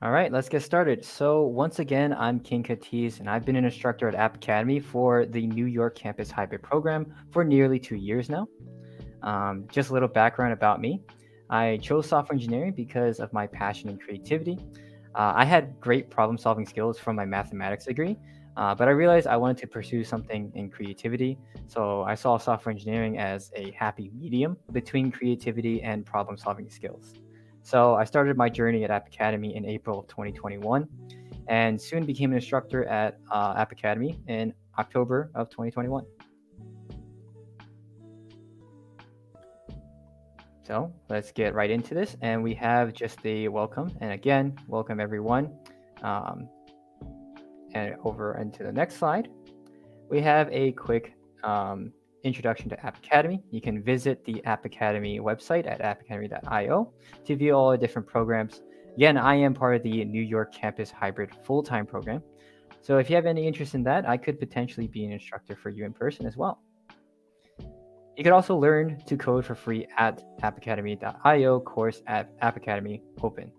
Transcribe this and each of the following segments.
All right, let's get started. So once again, I'm Kin Ka Tse, and I've been an instructor at App Academy for the New York campus hybrid program for nearly 2 years now. Just a little background about me. I chose software engineering because of my passion and creativity. I had great problem solving skills from my mathematics degree, but I realized I wanted to pursue something in creativity. So I saw software engineering as a happy medium between creativity and problem solving skills. So I started my journey at App Academy in April of 2021 and soon became an instructor at App Academy in October of 2021. So let's get right into this. And we have just a welcome. And again, welcome everyone. Um, and over into the next slide, we have a quick introduction to App Academy. You can visit the App Academy website at appacademy.io to view all the different programs. Again, I am part of the New York campus hybrid full-time program. So if you have any interest in that, I could potentially be an instructor for you in person as well. You could also learn to code for free at appacademy.io course at App Academy Open.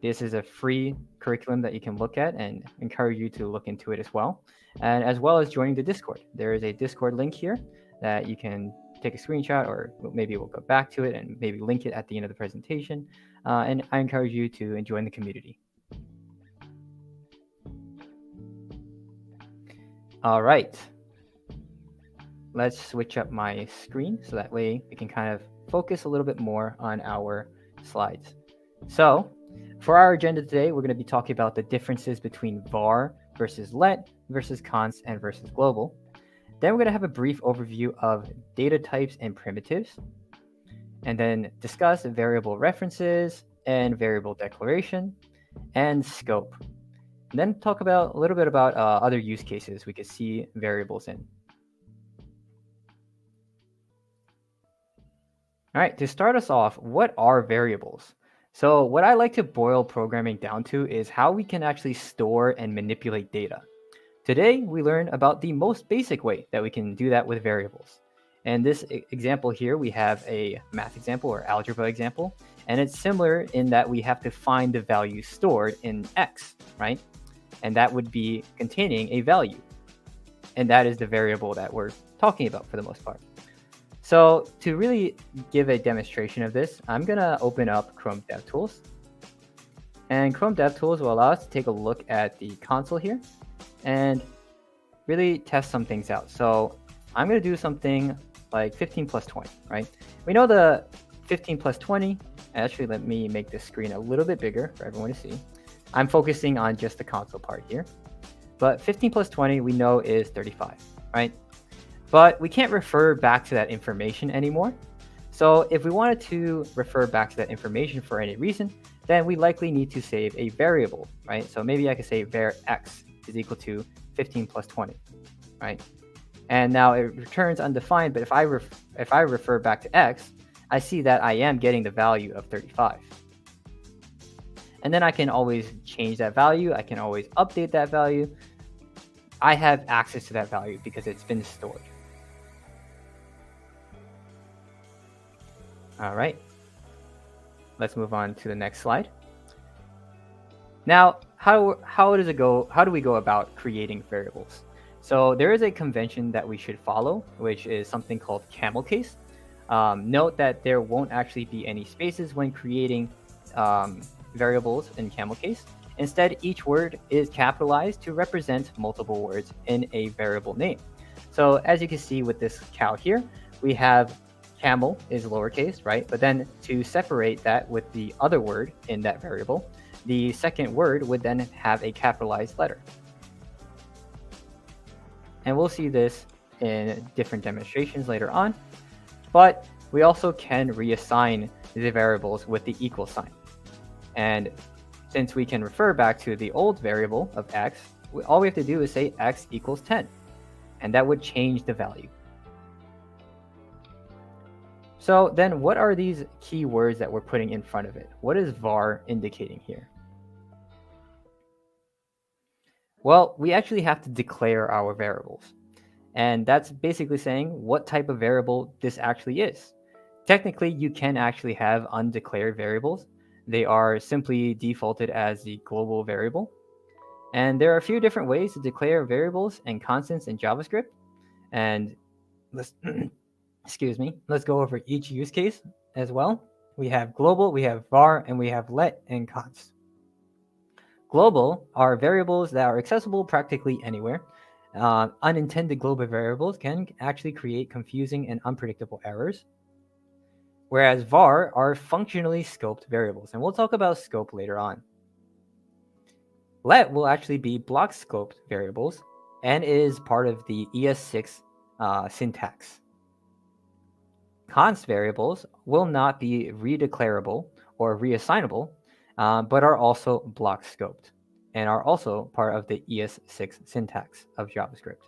This is a free curriculum that you can look at and encourage you to look into it as well as joining the Discord. There is a Discord link here that you can take a screenshot, or maybe we'll go back to it and maybe link it at the end of the presentation. And I encourage you to join the community. All right. Let's switch up my screen so that way we can kind of focus a little bit more on our slides. So for our agenda today, we're going to be talking about the differences between var versus let versus const and versus global. Then we're going to have a brief overview of data types and primitives, and then discuss variable references and variable declaration and scope. And then talk about a little bit about other use cases we could see variables in. All right, to start us off, what are variables? So what I like to boil programming down to is how we can actually store and manipulate data. Today, we learn about the most basic way that we can do that with variables. And this example here, we have a math example or algebra example, and it's similar in that we have to find the value stored in x, right? And that would be containing a value. And that is the variable that we're talking about for the most part. So to really give a demonstration of this, I'm going to open up Chrome DevTools. And Chrome DevTools will allow us to take a look at the console here and really test some things out. So I'm going to do something like 15 plus 20, right? We know the 15 plus 20. Actually, let me make this screen a little bit bigger for everyone to see. I'm focusing on just the console part here. But 15 plus 20 we know is 35, right? But we can't refer back to that information anymore. So if we wanted to refer back to that information for any reason, then we likely need to save a variable, right? So maybe I could say var x is equal to 15 plus 20, right? And now it returns undefined, but if I refer back to x, I see that I am getting the value of 35. And then I can always change that value. I can always update that value. I have access to that value because it's been stored. All right, let's move on to the next slide. Now, how do we go about creating variables? So there is a convention that we should follow, which is something called camel case. Note that there won't actually be any spaces when creating variables in camel case. Instead, each word is capitalized to represent multiple words in a variable name. So as you can see with this cow here, we have camel is lowercase, right? But then to separate that with the other word in that variable, the second word would then have a capitalized letter. And we'll see this in different demonstrations later on. But we also can reassign the variables with the equal sign. And since we can refer back to the old variable of x, all we have to do is say x equals 10. And that would change the value. So then what are these keywords that we're putting in front of it? What is var indicating here? Well, we actually have to declare our variables. And that's basically saying what type of variable this actually is. Technically, you can actually have undeclared variables. They are simply defaulted as the global variable. And there are a few different ways to declare variables and constants in JavaScript. And let's excuse me, let's go over each use case as well. We have global, we have var, and we have let and const. Global are variables that are accessible practically anywhere. Unintended global variables can actually create confusing and unpredictable errors. Whereas var are functionally scoped variables, and we'll talk about scope later on. Let will actually be block scoped variables and is part of the ES6 syntax. Const variables will not be redeclarable or reassignable, but are also block scoped and are also part of the ES6 syntax of JavaScript.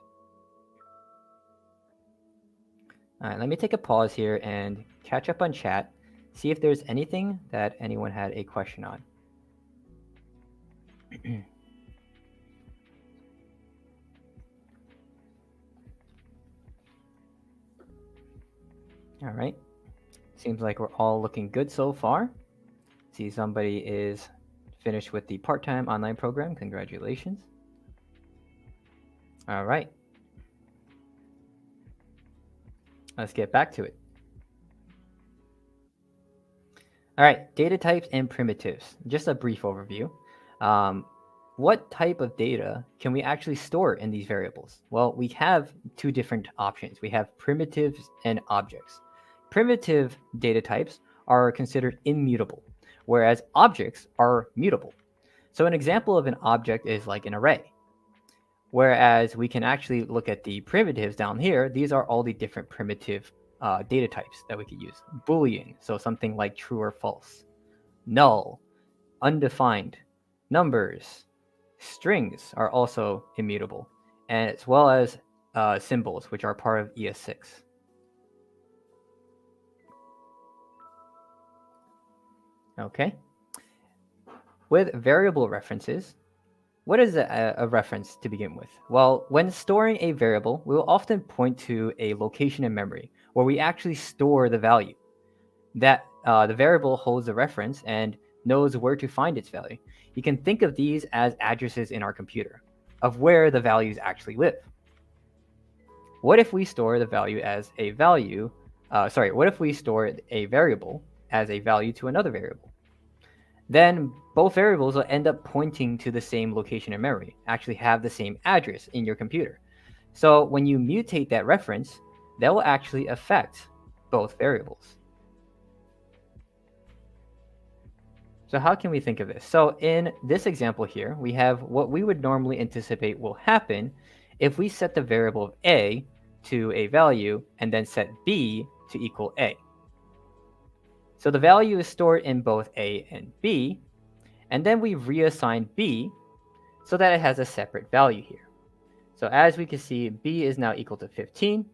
All right, let me take a pause here and catch up on chat, see if there's anything that anyone had a question on. All right, seems like we're all looking good so far. See, somebody is finished with the part-time online program. Congratulations. All right. Let's get back to it. All right, data types and primitives. Just a brief overview. What type of data can we actually store in these variables? Well, we have two different options. We have primitives and objects. Primitive data types are considered immutable, whereas objects are mutable. So an example of an object is like an array. Whereas we can actually look at the primitives down here. These are all the different primitive data types that we could use. Boolean, so something like true or false. Null, undefined, numbers, strings are also immutable, and as well as symbols, which are part of ES6. Okay. With variable references, what is a reference to begin with? Well, when storing a variable, we will often point to a location in memory where we actually store the value. That the variable holds the reference and knows where to find its value. You can think of these as addresses in our computer of where the values actually live. What if we store the value as a value? What if we store a variable as a value to another variable? Then both variables will end up pointing to the same location in memory, actually have the same address in your computer. So when you mutate that reference, that will actually affect both variables. So how can we think of this? So in this example here, we have what we would normally anticipate will happen if we set the variable of a to a value and then set b to equal a. So the value is stored in both a and b, and then we reassign b so that it has a separate value here. So as we can see, b is now equal to 15,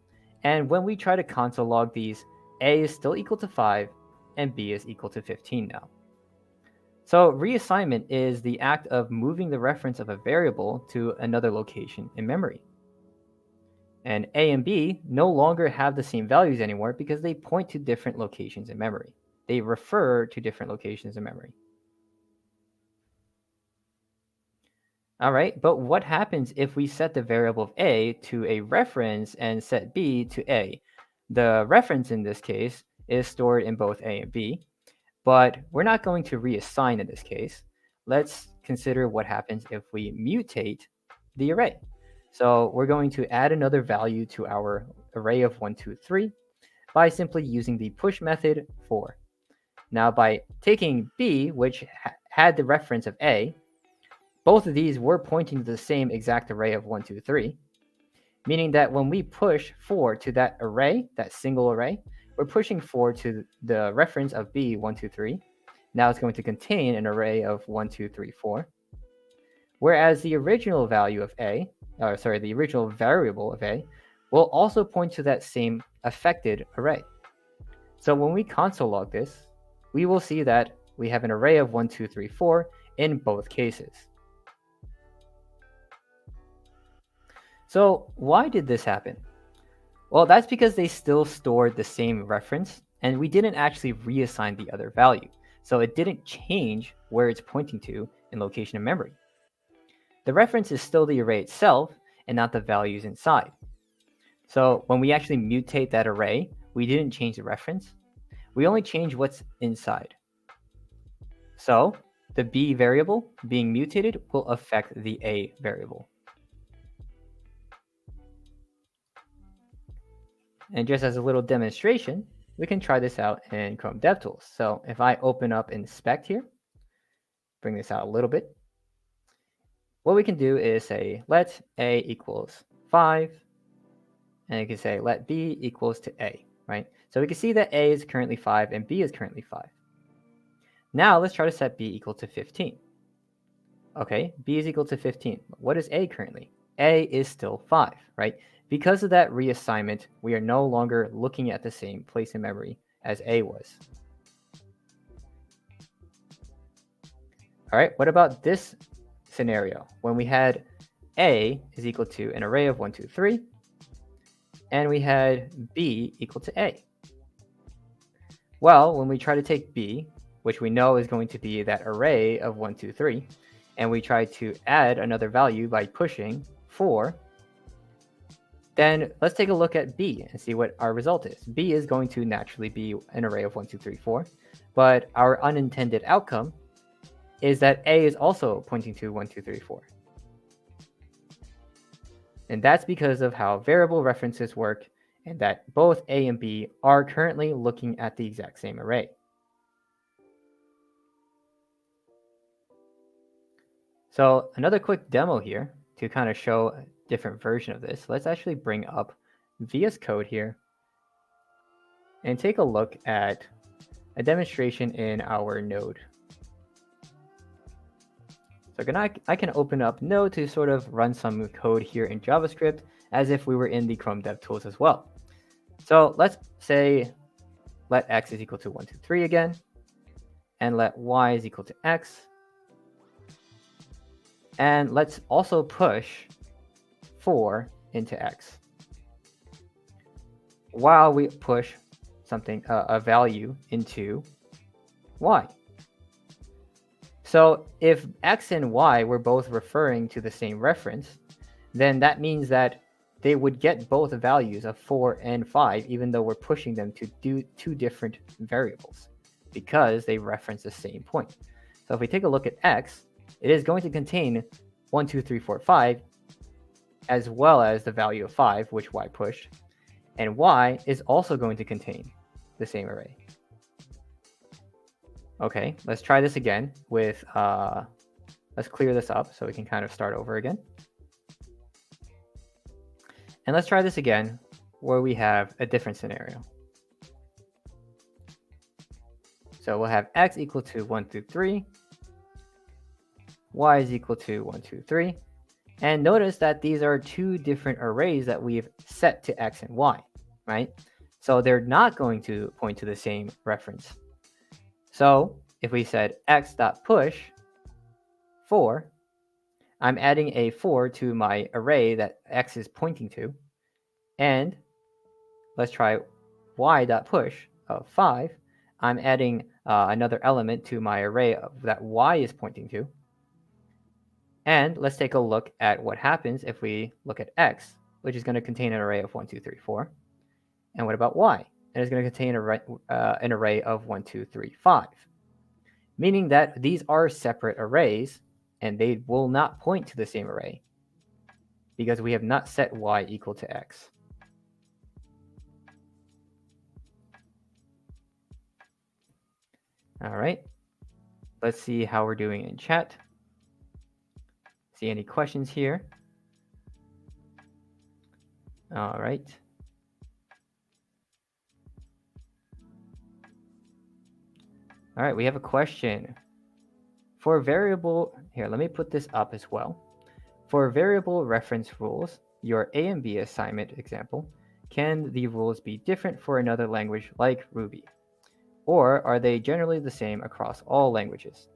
and when we try to console log these, a is still equal to 5, and b is equal to 15 now. So reassignment is the act of moving the reference of a variable to another location in memory. And a and b no longer have the same values anymore because they point to different locations in memory. They refer to different locations in memory. All right, but what happens if we set the variable of a to a reference and set b to a? The reference in this case is stored in both a and b, but we're not going to reassign in this case. Let's consider what happens if we mutate the array. So we're going to add another value to our array of 1, 2, 3 by simply using the push method for. Now by taking b, which had the reference of a, both of these were pointing to the same exact array of 1, 2, 3, meaning that when we push 4 to that array, that single array, we're pushing 4 to the reference of b, 1, 2, 3. Now it's going to contain an array of 1, 2, 3, 4. Whereas the original value of a, the original variable of a, will also point to that same affected array. So when we console log this, we will see that we have an array of 1, 2, 3, 4 in both cases. So why did this happen? Well, that's because they still stored the same reference, and we didn't actually reassign the other value. so it didn't change where it's pointing to in location of memory. The reference is still the array itself and not the values inside. So when we actually mutate that array, we didn't change the reference. We only change what's inside. So the b variable being mutated will affect the a variable. And just as a little demonstration, we can try this out in Chrome DevTools. So if I open up Inspect here, bring this out a little bit, what we can do is say let a equals 5, and you can say let b equals to a, right? So we can see that a is currently 5 and b is currently 5. Now let's try to set b equal to 15. Okay, b is equal to 15. What is a currently? A is still 5, right? Because of that reassignment, we are no longer looking at the same place in memory as a was. All right, what about this scenario when we had a is equal to an array of 1, 2, 3, and we had b equal to a? Well, when we try to take b, which we know is going to be that array of 1, 2, 3, and we try to add another value by pushing 4, then let's take a look at b and see what our result is. B is going to naturally be an array of 1, 2, 3, 4, but our unintended outcome is that a is also pointing to 1, 2, 3, 4. And that's because of how variable references work, and that both a and b are currently looking at the exact same array. So another quick demo here to kind of show a different version of this. Let's actually bring up VS Code here and take a look at a demonstration in our node. So I can open up Node to sort of run some code here in JavaScript as if we were in the Chrome DevTools as well. So let's say let x is equal to 1, 2, 3 again, and let y is equal to x. And let's also push 4 into x while we push something, a value into y. So if x and y were both referring to the same reference, then that means that they would get both values of 4 and 5, even though we're pushing them to do 2 different variables because they reference the same point. So if we take a look at x, it is going to contain 1, 2, 3, 4, 5, as well as the value of 5, which y pushed. And y is also going to contain the same array. Okay, let's try this again with, let's clear this up so we can kind of start over again. And let's try this again where we have a different scenario. So we'll have x equal to 1 through 3, y is equal to 1, 2, 3. And notice that these are 2 different arrays that we've set to x and y, right? So they're not going to point to the same reference. So if we said x.push 4, I'm adding a 4 to my array that x is pointing to. And let's try y.push of 5. I'm adding another element to my array that y is pointing to. And let's take a look at what happens if we look at x, which is going to contain an array of 1, 2, 3, 4. And what about y? It is going to contain an array of 1, 2, 3, 5. Meaning that these are separate arrays, and they will not point to the same array because we have not set y equal to x. All right, let's see how we're doing in chat. See any questions here? All right. All right, we have a question. For variable, here, let me put this up as well. For variable reference rules, your A and B assignment example, can the rules be different for another language like Ruby? Or are they generally the same across all languages?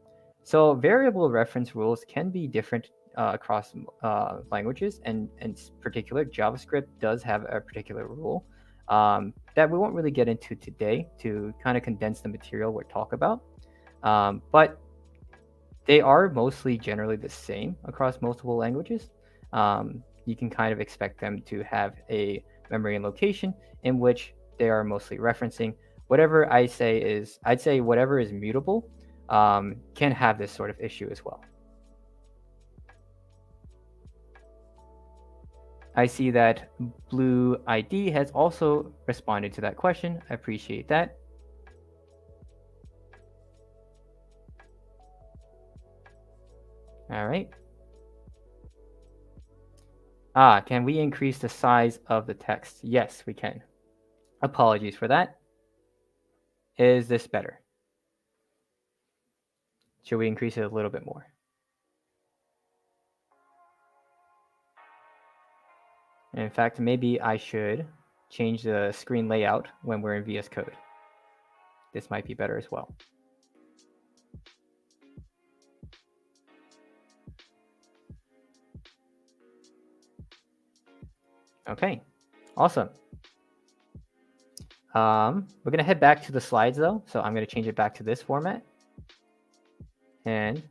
So variable reference rules can be different across languages, and in particular, JavaScript does have a particular rule that we won't really get into today to kind of condense the material we'll talk about. But they are mostly generally the same across multiple languages. You can kind of expect them to have a memory and location in which they are mostly referencing. Whatever I'd say whatever is mutable can have this sort of issue as well. I see that Blue ID has also responded to that question. I appreciate that. All right. Can we increase the size of the text? Yes, we can. Apologies for that. Is this better? Should we increase it a little bit more? In fact, maybe I should change the screen layout when we're in VS Code. This might be better as well. Okay, awesome. We're going to head back to the slides though. So I'm going to change it back to this format. And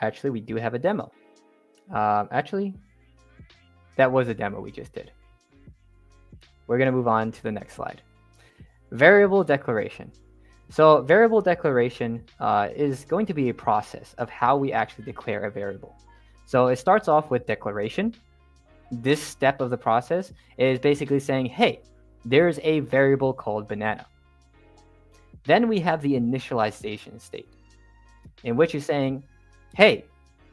actually we do have a demo. Actually, that was a demo we just did. We're going to move on to the next slide. Variable declaration. So variable declaration is going to be a process of how we actually declare a variable. So it starts off with declaration. This step of the process is basically saying, hey, there's a variable called banana. Then we have the initialization state, in which is saying, hey,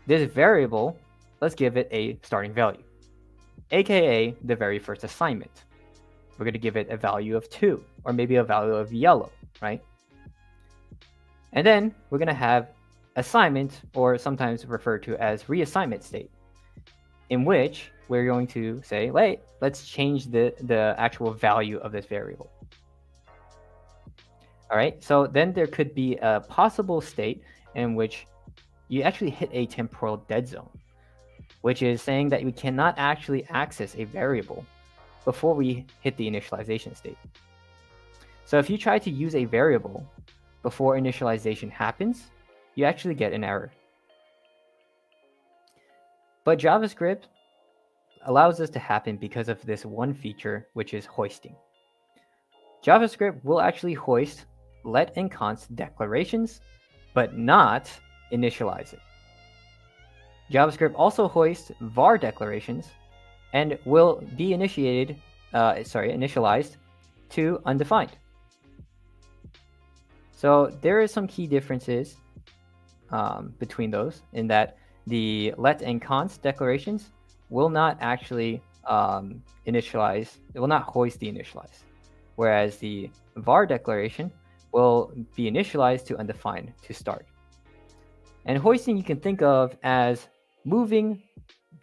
this variable, let's give it a starting value, aka the very first assignment. We're going to give it a value of 2, or maybe a value of yellow, right? And then we're going to have assignment, or sometimes referred to as reassignment state, in which we're going to say, wait, let's change the actual value of this variable. All right, so then there could be a possible state in which you actually hit a temporal dead zone, which is saying that we cannot actually access a variable before we hit the initialization state. So if you try to use a variable before initialization happens, you actually get an error. But JavaScript allows this to happen because of this one feature, which is hoisting. JavaScript will actually hoist let and const declarations, but not initialize it. JavaScript also hoists var declarations and will be initialized to undefined. So there is some key differences between those, in that the let and const declarations will not actually initialize, it will not hoist the initialize, whereas the var declaration will be initialized to undefined to start. And hoisting you can think of as moving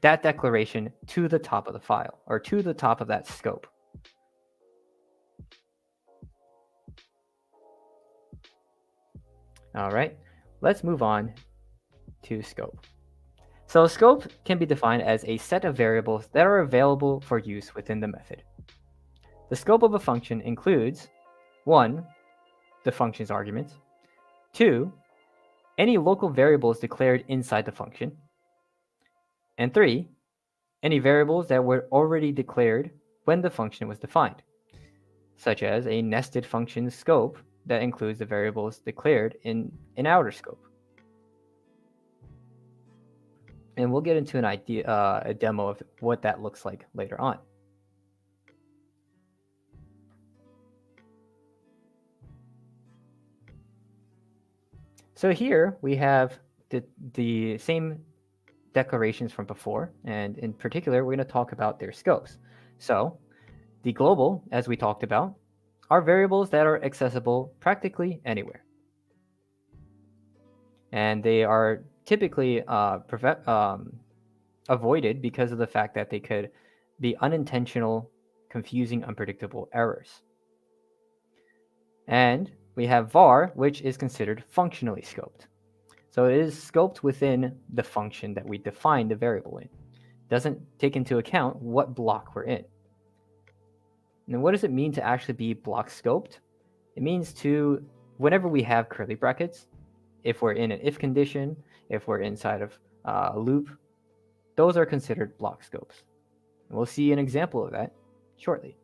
that declaration to the top of the file, or to the top of that scope. All right, let's move on to scope. So scope can be defined as a set of variables that are available for use within the method. The scope of a function includes 1, the function's arguments, 2, any local variables declared inside the function, and 3, any variables that were already declared when the function was defined, such as a nested function scope that includes the variables declared in an outer scope. And we'll get into a demo of what that looks like later on. So here we have the same declarations from before, and in particular, we're going to talk about their scopes. So the global, as we talked about, are variables that are accessible practically anywhere. And they are typically avoided because of the fact that they could be unintentional, confusing, unpredictable errors. And we have var, which is considered functionally scoped. So it is scoped within the function that we define the variable in. Doesn't take into account what block we're in. And what does it mean to actually be block scoped? It means to whenever we have curly brackets, if we're in an if condition, if we're inside of a loop, those are considered block scopes. And we'll see an example of that shortly.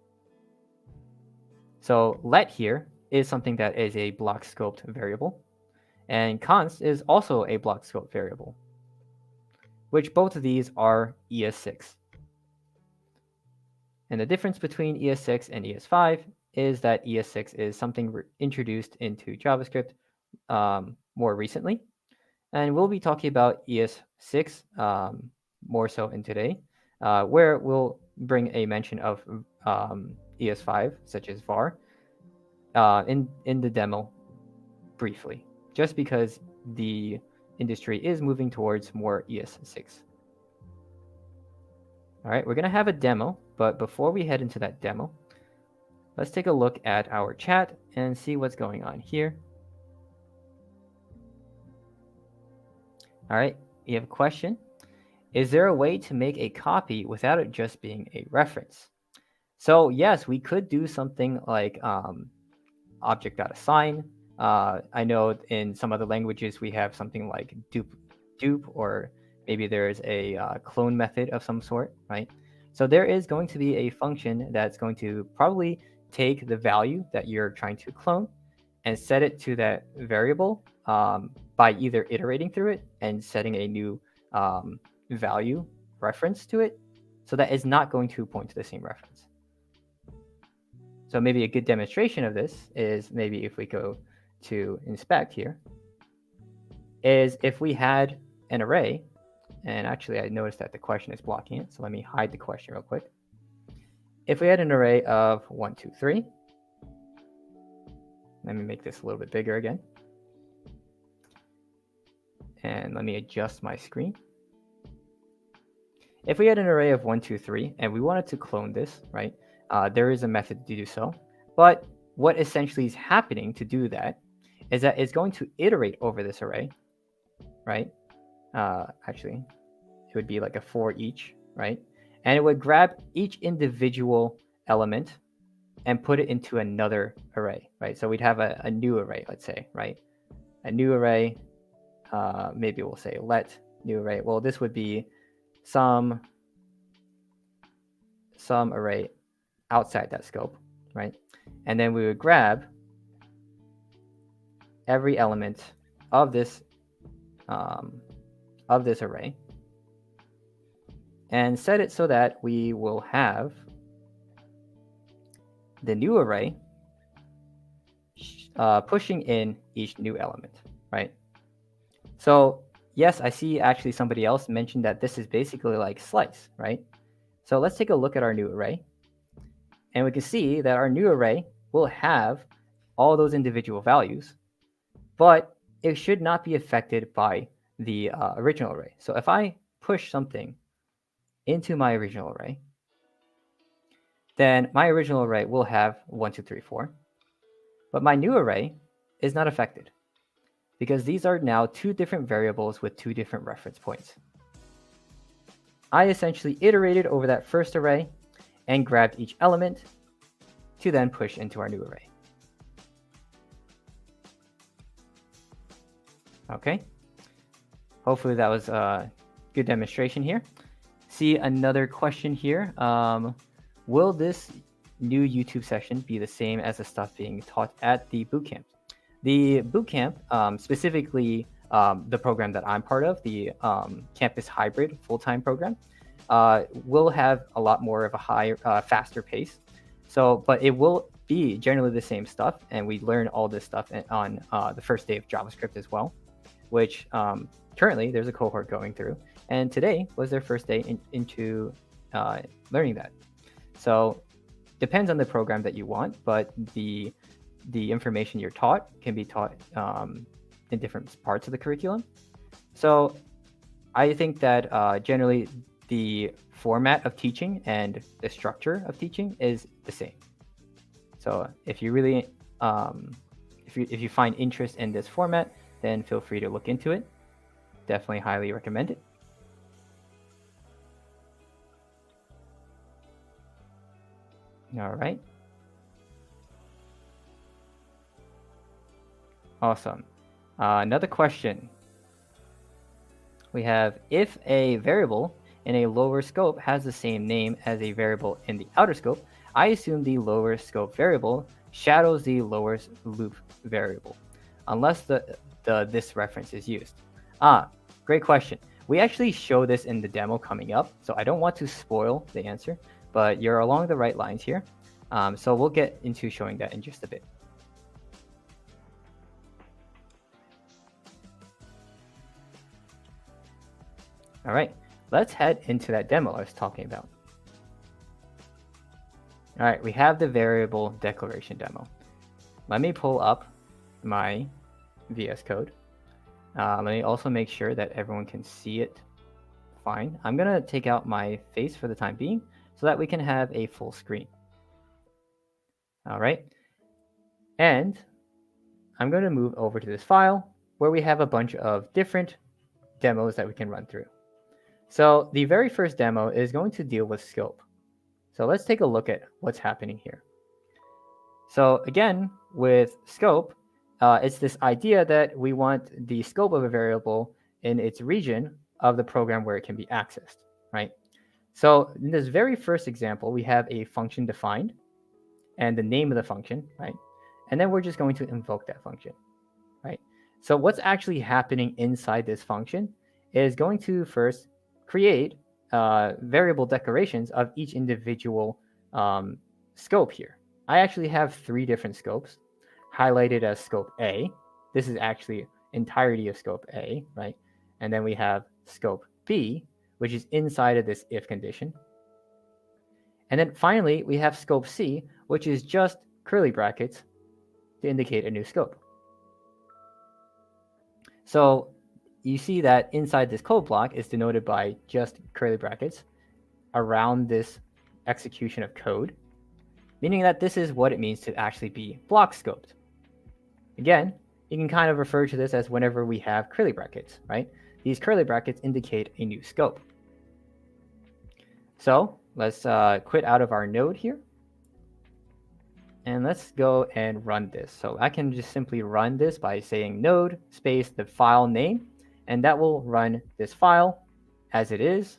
So let here is something that is a block scoped variable, and const is also a block scope variable, which both of these are ES6. And the difference between ES6 and ES5 is that ES6 is something introduced into JavaScript more recently. And we'll be talking about ES6 more so in today, where we'll bring a mention of ES5, such as var, in the demo briefly, just because the industry is moving towards more ES6. All right, we're going to have a demo, but before we head into that demo, let's take a look at our chat and see what's going on here. All right, we have a question. Is there a way to make a copy without it just being a reference? So yes, we could do something like object.assign. I know in some other languages we have something like dupe, or maybe there's a clone method of some sort, right? So there is going to be a function that's going to probably take the value that you're trying to clone and set it to that variable by either iterating through it and setting a new value reference to it, so that is not going to point to the same reference. So maybe a good demonstration of this is maybe if we go to inspect here, is if we had an array, and actually I noticed that the question is blocking it, so let me hide the question real quick. If we had an array of 1, 2, 3, let me make this a little bit bigger again. And let me adjust my screen. If we had an array of 1, 2, 3, and we wanted to clone this, right? There is a method to do so. But what essentially is happening to do that is that it's going to iterate over this array, right? Actually, it would be like a for each, right? And it would grab each individual element and put it into another array, right? So we'd have a new array, let's say, right? A new array, maybe we'll say let new array. Well, this would be some array outside that scope, right? And then we would grab every element of this array and set it so that we will have the new array pushing in each new element, right? So yes, I see actually somebody else mentioned that this is basically like slice, right? So let's take a look at our new array. And we can see that our new array will have all those individual values, but it should not be affected by the original array. So if I push something into my original array, then my original array will have 1, 2, 3, 4. But my new array is not affected because these are now two different variables with two different reference points. I essentially iterated over that first array and grabbed each element to then push into our new array. Okay, hopefully that was a good demonstration here. See another question here. Will this new YouTube session be the same as the stuff being taught at the bootcamp? The bootcamp, specifically the program that I'm part of, the campus hybrid full-time program, will have a lot more of a higher, faster pace. So, but it will be generally the same stuff, and we learn all this stuff on the first day of JavaScript as well, which currently there's a cohort going through, and today was their first day into learning that. So depends on the program that you want, but the information you're taught can be taught in different parts of the curriculum. So I think that generally the format of teaching and the structure of teaching is the same. So if you really, if you find interest in this format, then feel free to look into it. Definitely highly recommend it. All right. Awesome. Another question. We have, if a variable in a lower scope has the same name as a variable in the outer scope, I assume the lower scope variable shadows the lower loop variable, unless the this reference is used. Great question. We actually show this in the demo coming up, so I don't want to spoil the answer, but you're along the right lines here. So we'll get into showing that in just a bit. All right, let's head into that demo I was talking about. All right, we have the variable declaration demo. Let me pull up my VS Code. Let me also make sure that everyone can see it fine. I'm going to take out my face for the time being so that we can have a full screen. All right. And I'm going to move over to this file where we have a bunch of different demos that we can run through. So the very first demo is going to deal with scope. So let's take a look at what's happening here. So again, with scope, it's this idea that we want the scope of a variable in its region of the program where it can be accessed, right? So in this very first example, we have a function defined and the name of the function, right? And then we're just going to invoke that function, right? So what's actually happening inside this function is going to first create variable declarations of each individual scope here. I actually have 3 different scopes highlighted as scope A. This is actually entirety of scope A, right? And then we have scope B, which is inside of this if condition. And then finally, we have scope C, which is just curly brackets to indicate a new scope. So you see that inside this code block is denoted by just curly brackets around this execution of code, meaning that this is what it means to actually be block scoped. Again, you can kind of refer to this as whenever we have curly brackets, right? These curly brackets indicate a new scope. So let's quit out of our node here. And let's go and run this. So I can just simply run this by saying node space the file name, and that will run this file as it is.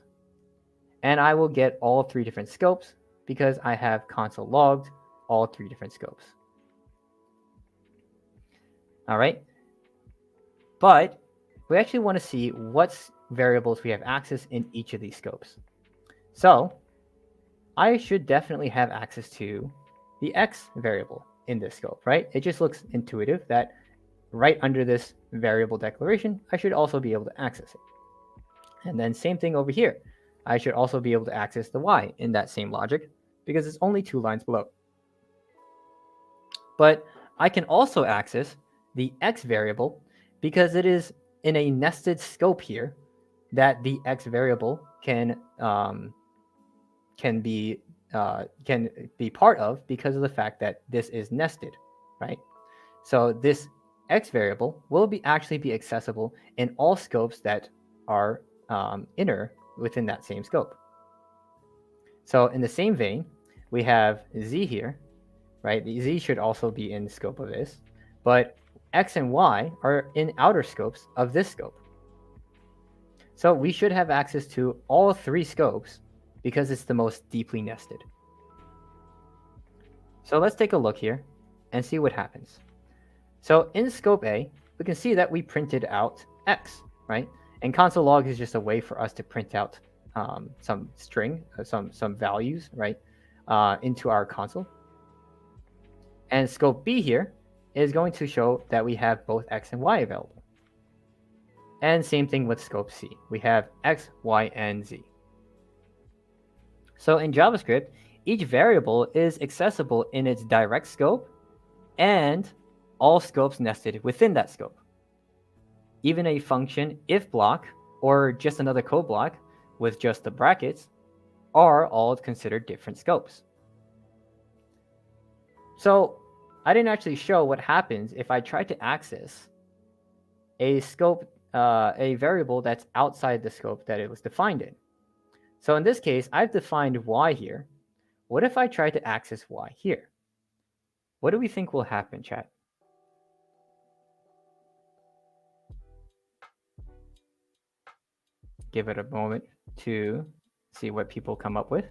And I will get all 3 different scopes because I have console logged all 3 different scopes. All right. But we actually want to see what variables we have access in each of these scopes. So I should definitely have access to the X variable in this scope, right? It just looks intuitive that right under this variable declaration, I should also be able to access it. And then same thing over here. I should also be able to access the Y in that same logic because it's only 2 lines below. But I can also access the X variable because it is in a nested scope here that the X variable can be part of because of the fact that this is nested, right? So this X variable will actually be accessible in all scopes that are inner within that same scope. So in the same vein, we have Z here, right? The Z should also be in the scope of this, but X and Y are in outer scopes of this scope. So we should have access to all 3 scopes because it's the most deeply nested. So let's take a look here and see what happens. So in scope A, we can see that we printed out X, right? And console log is just a way for us to print out some string, some values, right, into our console. And scope B here is going to show that we have both X and Y available. And same thing with scope C. We have X, Y, and Z. So in JavaScript, each variable is accessible in its direct scope and all scopes nested within that scope. Even a function if block or just another code block with just the brackets are all considered different scopes. So I didn't actually show what happens if I try to access a scope, a variable that's outside the scope that it was defined in. So in this case, I've defined Y here. What if I try to access Y here? What do we think will happen, chat? give it a moment to see what people come up with.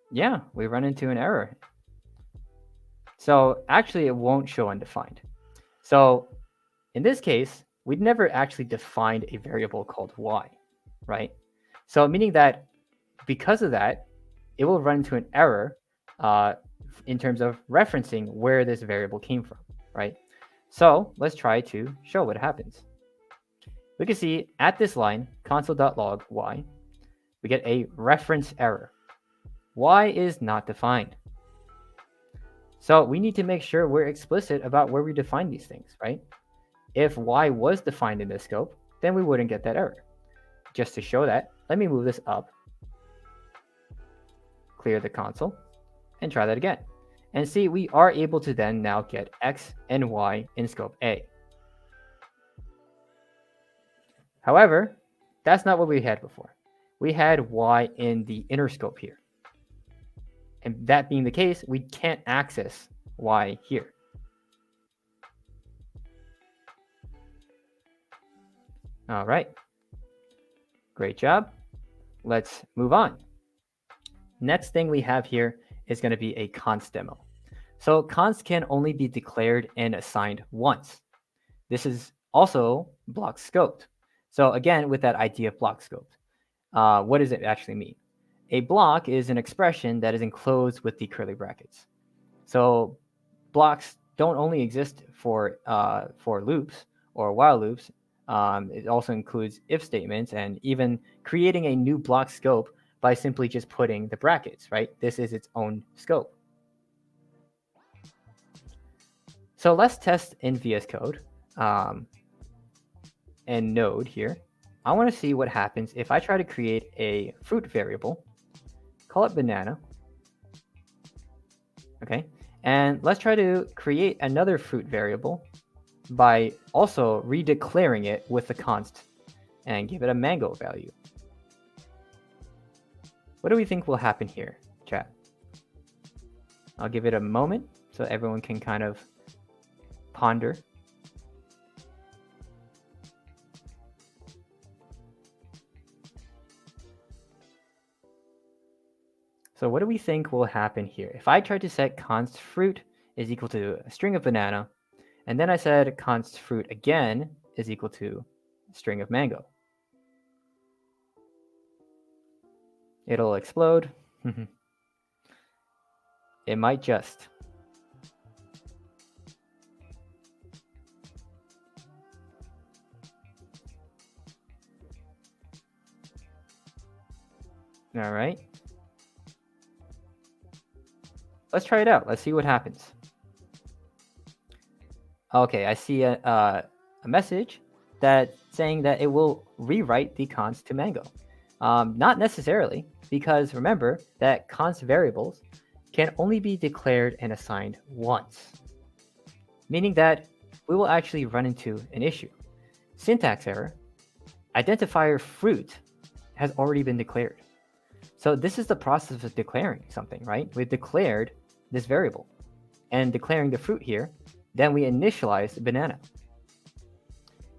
Yeah, we run into an error. So actually, it won't show undefined. So in this case, we'd never actually defined a variable called y, right? So meaning that because of that, it will run into an error in terms of referencing where this variable came from, right? So let's try to show what happens. We can see at this line, console.log y, we get a reference error. Y is not defined. So we need to make sure we're explicit about where we define these things, right? If y was defined in this scope, then we wouldn't get that error. Just to show that, let me move this up, clear the console, and try that again. And see, we are able to then now get x and y in scope A. However, that's not what we had before. We had y in the inner scope here. And that being the case, we can't access y here. All right. Great job. Let's move on. Next thing we have here is going to be a const demo. So const can only be declared and assigned once. This is also block scoped. So again, with that idea of block scoped, what does it actually mean? A block is an expression that is enclosed with the curly brackets. So blocks don't only exist for loops or while loops. It also includes if statements and even creating a new block scope by simply just putting the brackets, right? This is its own scope. So let's test in VS Code and Node here. I want to see what happens if I try to create a fruit variable, call it banana. Okay, and let's try to create another fruit variable by also redeclaring it with the const and give it a mango value. What do we think will happen here, chat? I'll give it a moment so everyone can kind of ponder. So what do we think will happen here? If I try to set const fruit is equal to a string of banana, and then I said const fruit again is equal to a string of mango, it'll explode. It might just. All right. Let's try it out. Let's see what happens. Okay, I see a message that saying that it will rewrite the const to mango. Not necessarily, because remember that const variables can only be declared and assigned once, meaning that we will actually run into an issue. Syntax error, identifier fruit has already been declared. So this is the process of declaring something, right? We've declared this variable and declaring the fruit here, then we initialize the banana.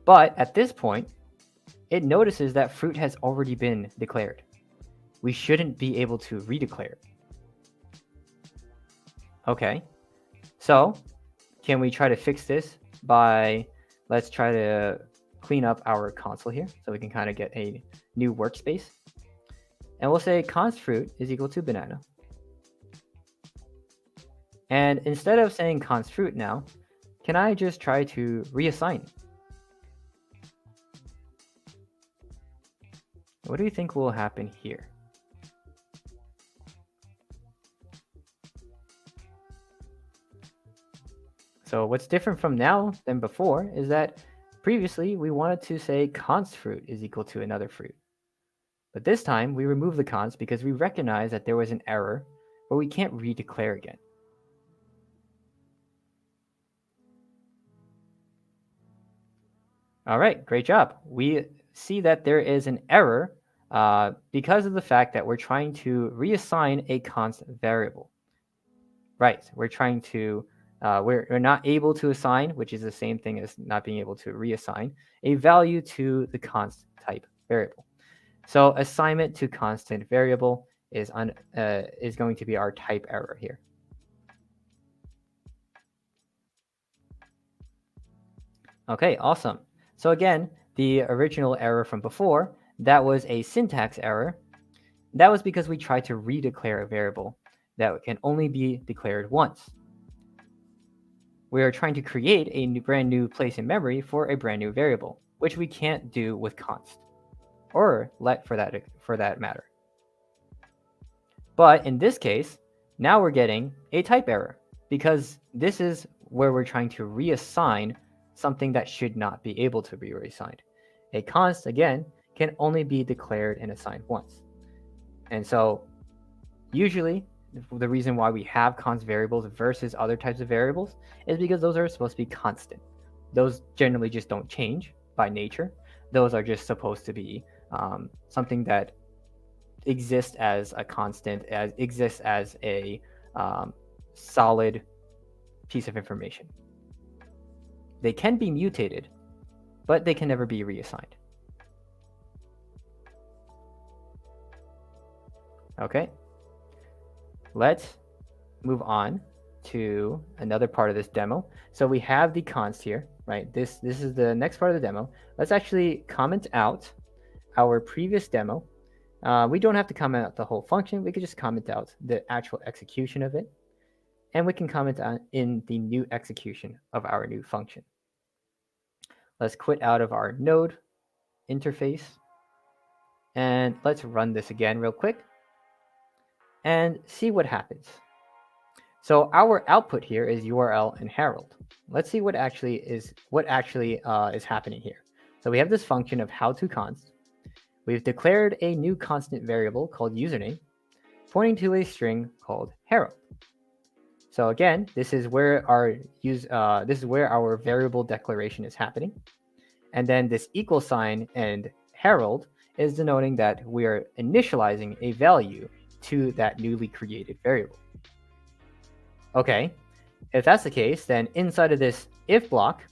But at this point, it notices that fruit has already been declared. We shouldn't be able to redeclare. Okay, so can we try to fix this by, let's try to clean up our console here so we can kind of get a new workspace. And we'll say const fruit is equal to banana. And instead of saying const fruit now, can I just try to reassign? What do you think will happen here? So what's different from now than before is that previously we wanted to say const fruit is equal to another fruit. But this time we remove the const because we recognize that there was an error where we can't redeclare again. All right, great job. We see that there is an error because of the fact that we're trying to reassign a const variable. Right. We're trying to, we're not able to assign, which is the same thing as not being able to reassign, a value to the const type variable. So assignment to constant variable is going to be our type error here. Okay, awesome. So again, the original error from before, that was a syntax error. That was because we tried to redeclare a variable that can only be declared once. We are trying to create a brand new place in memory for a brand new variable, which we can't do with const, or let for that matter. But in this case, now we're getting a type error because this is where we're trying to reassign something that should not be able to be reassigned. A const, again, can only be declared and assigned once. And so usually the reason why we have const variables versus other types of variables is because those are supposed to be constant. Those generally just don't change by nature. Those are just supposed to be something that exists as a constant, exists as a solid piece of information. They can be mutated, but they can never be reassigned. Okay, let's move on to another part of this demo. So we have the const here, right? This is the next part of the demo. Let's actually comment out our previous demo. We don't have to comment out the whole function. We could just comment out the actual execution of it. And we can comment on in the new execution of our new function. Let's quit out of our node interface. And let's run this again real quick and see what happens. So our output here is URL and Harold. Let's see what actually is happening here. So we have this function of how-to-const. We've declared a new constant variable called username, pointing to a string called Harold. So again, this is where our variable declaration is happening. And then this equal sign and Harold is denoting that we are initializing a value to that newly created variable. Okay, if that's the case, then inside of this if block,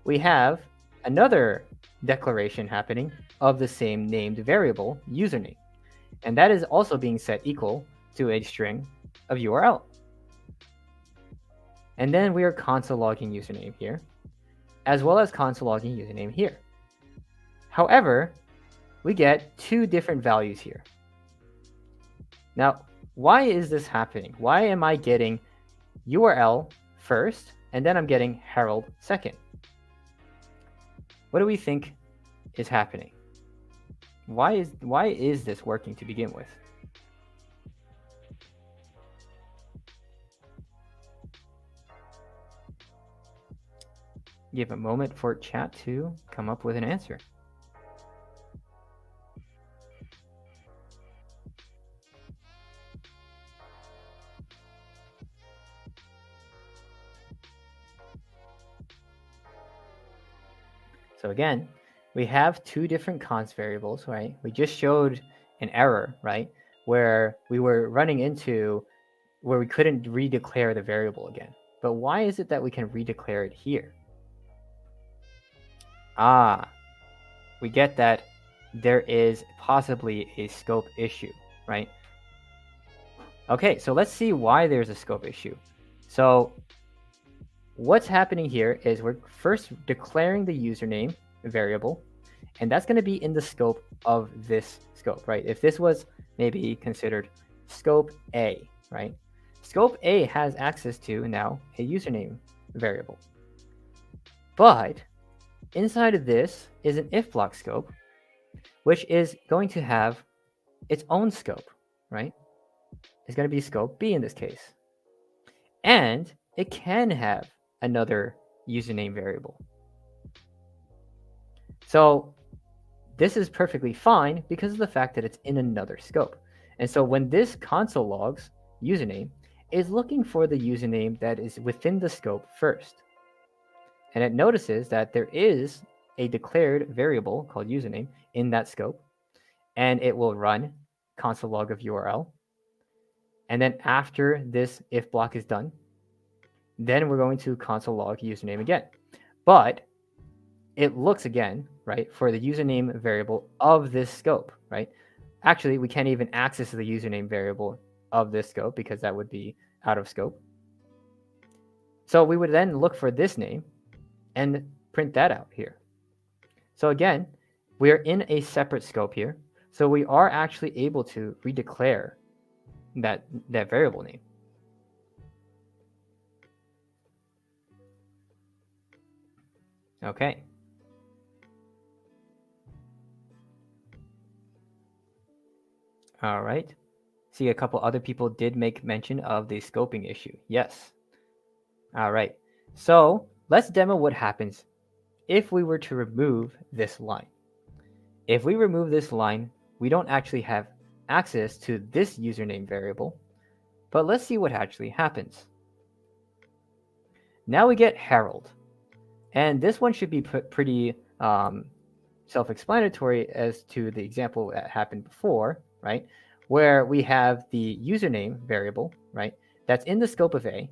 we have another declaration happening of the same named variable, username. And that is also being set equal to a string of URL. And then we are console logging username here, as well as console logging username here. However, we get two different values here. Now, why is this happening? Why am I getting URL first, and then I'm getting Harold second? What do we think is happening? Why is this working to begin with? Give a moment for chat to come up with an answer. So again, we have two different const variables, right? We just showed an error, right? Where we were running into where we couldn't redeclare the variable again. But why is it that we can redeclare it here? We get that there is possibly a scope issue, right? Okay, so let's see why there's a scope issue. So what's happening here is we're first declaring the username variable, and that's going to be in the scope of this scope, right? If this was maybe considered scope A, right? Scope A has access to now a username variable. But inside of this is an if block scope, which is going to have its own scope, right? It's going to be scope B in this case. And it can have another username variable. So this is perfectly fine because of the fact that it's in another scope. And so when this console logs username is looking for the username that is within the scope first. And it notices that there is a declared variable called username in that scope, and it will run console log of URL. And then after this if block is done, then we're going to console log username again. But it looks again, right, for the username variable of this scope, right? Actually, we can't even access the username variable of this scope because that would be out of scope. So we would then look for this name and print that out here. So again, we are in a separate scope here. So we are actually able to redeclare that variable name. Okay. All right. See, a couple other people did make mention of the scoping issue. Yes. All right. So let's demo what happens if we were to remove this line. If we remove this line, we don't actually have access to this username variable, but let's see what actually happens. Now we get Harold, and this one should be pretty self-explanatory as to the example that happened before, right? Where we have the username variable, right? That's in the scope of A.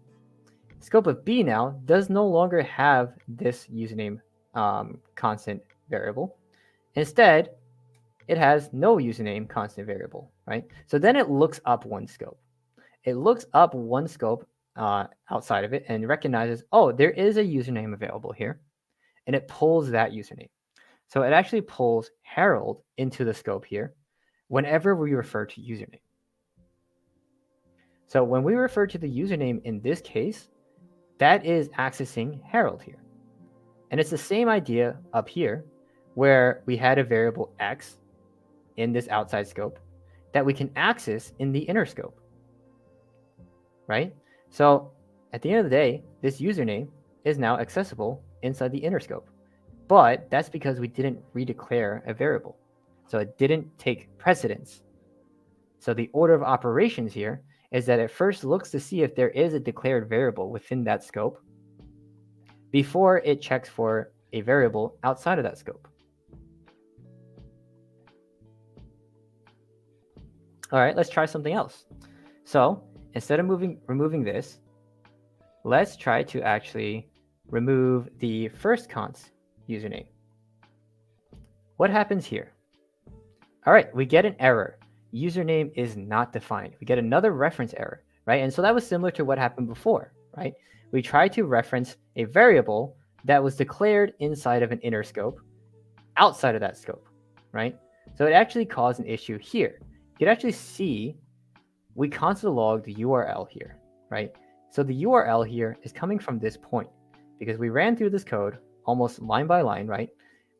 Scope of B now does no longer have this username constant variable. Instead, it has no username constant variable, right? So then it looks up one scope. It looks up one scope outside of it and recognizes, oh, there is a username available here, and it pulls that username. So it actually pulls Harold into the scope here whenever we refer to username. So when we refer to the username in this case, that is accessing Harold here. And it's the same idea up here where we had a variable X in this outside scope that we can access in the inner scope, right? So at the end of the day, this username is now accessible inside the inner scope, but that's because we didn't redeclare a variable. So it didn't take precedence. So the order of operations here is that it first looks to see if there is a declared variable within that scope before it checks for a variable outside of that scope. All right, let's try something else. So instead of removing this, let's try to actually remove the first const username. What happens here? All right, we get an error. Username is not defined. We get another reference error, right? And so that was similar to what happened before, right? We tried to reference a variable that was declared inside of an inner scope outside of that scope, right? So it actually caused an issue here. You can actually see we console log the URL here, right? So the URL here is coming from this point because we ran through this code almost line by line, right?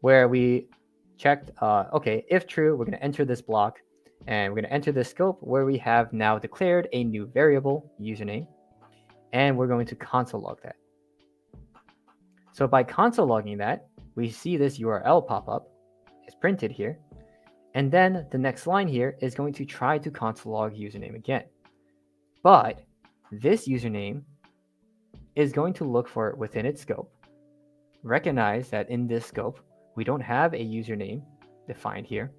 Where we checked, okay, if true, we're going to enter this block and we're going to enter this scope where we have now declared a new variable username, and we're going to console log that. So by console logging that, we see this URL pop up. It's printed here. And then the next line here is going to try to console log username again. But this username is going to look for it within its scope, recognize that in this scope, we don't have a username defined here,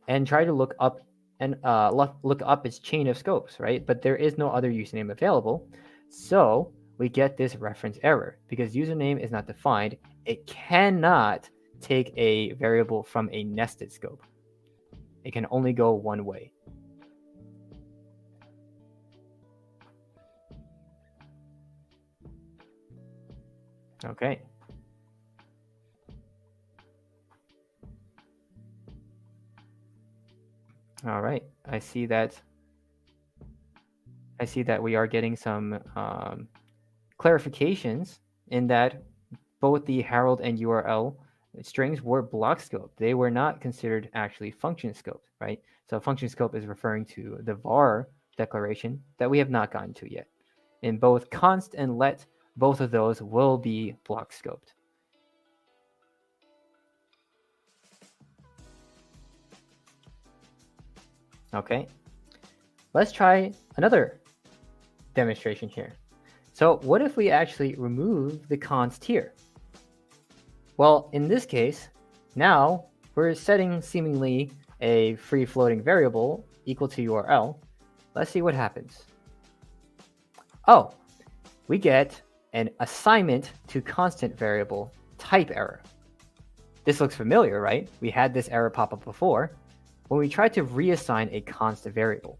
and try to look up and look up its chain of scopes, right? But there is no other username available. So we get this reference error because username is not defined. It cannot take a variable from a nested scope. It can only go one way. Okay. All right. I see that we are getting some clarifications in that both the Harold and URL strings were block scoped. They were not considered actually function scoped, right? So function scope is referring to the var declaration that we have not gotten to yet. In both const and let, both of those will be block scoped. Okay, let's try another demonstration here. So what if we actually remove the const here? Well, in this case, now we're setting seemingly a free floating variable equal to URL. let's see what happens. Oh, we get an assignment to constant variable type error. This looks familiar, right? We had this error pop up before when we tried to reassign a const variable,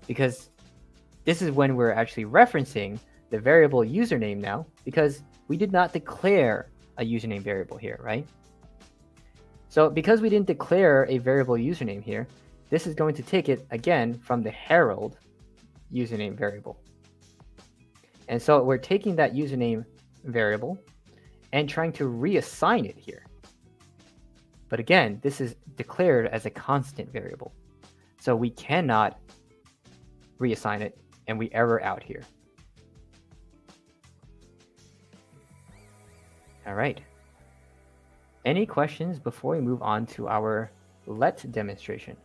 because this is when we're actually referencing the variable username now, because we did not declare a username variable here, right? So because we didn't declare a variable username here, this is going to take it again from the Herald username variable. And so we're taking that username variable and trying to reassign it here. But again, this is declared as a constant variable. So we cannot reassign it, and we error out here. All right. Any questions before we move on to our let demonstration?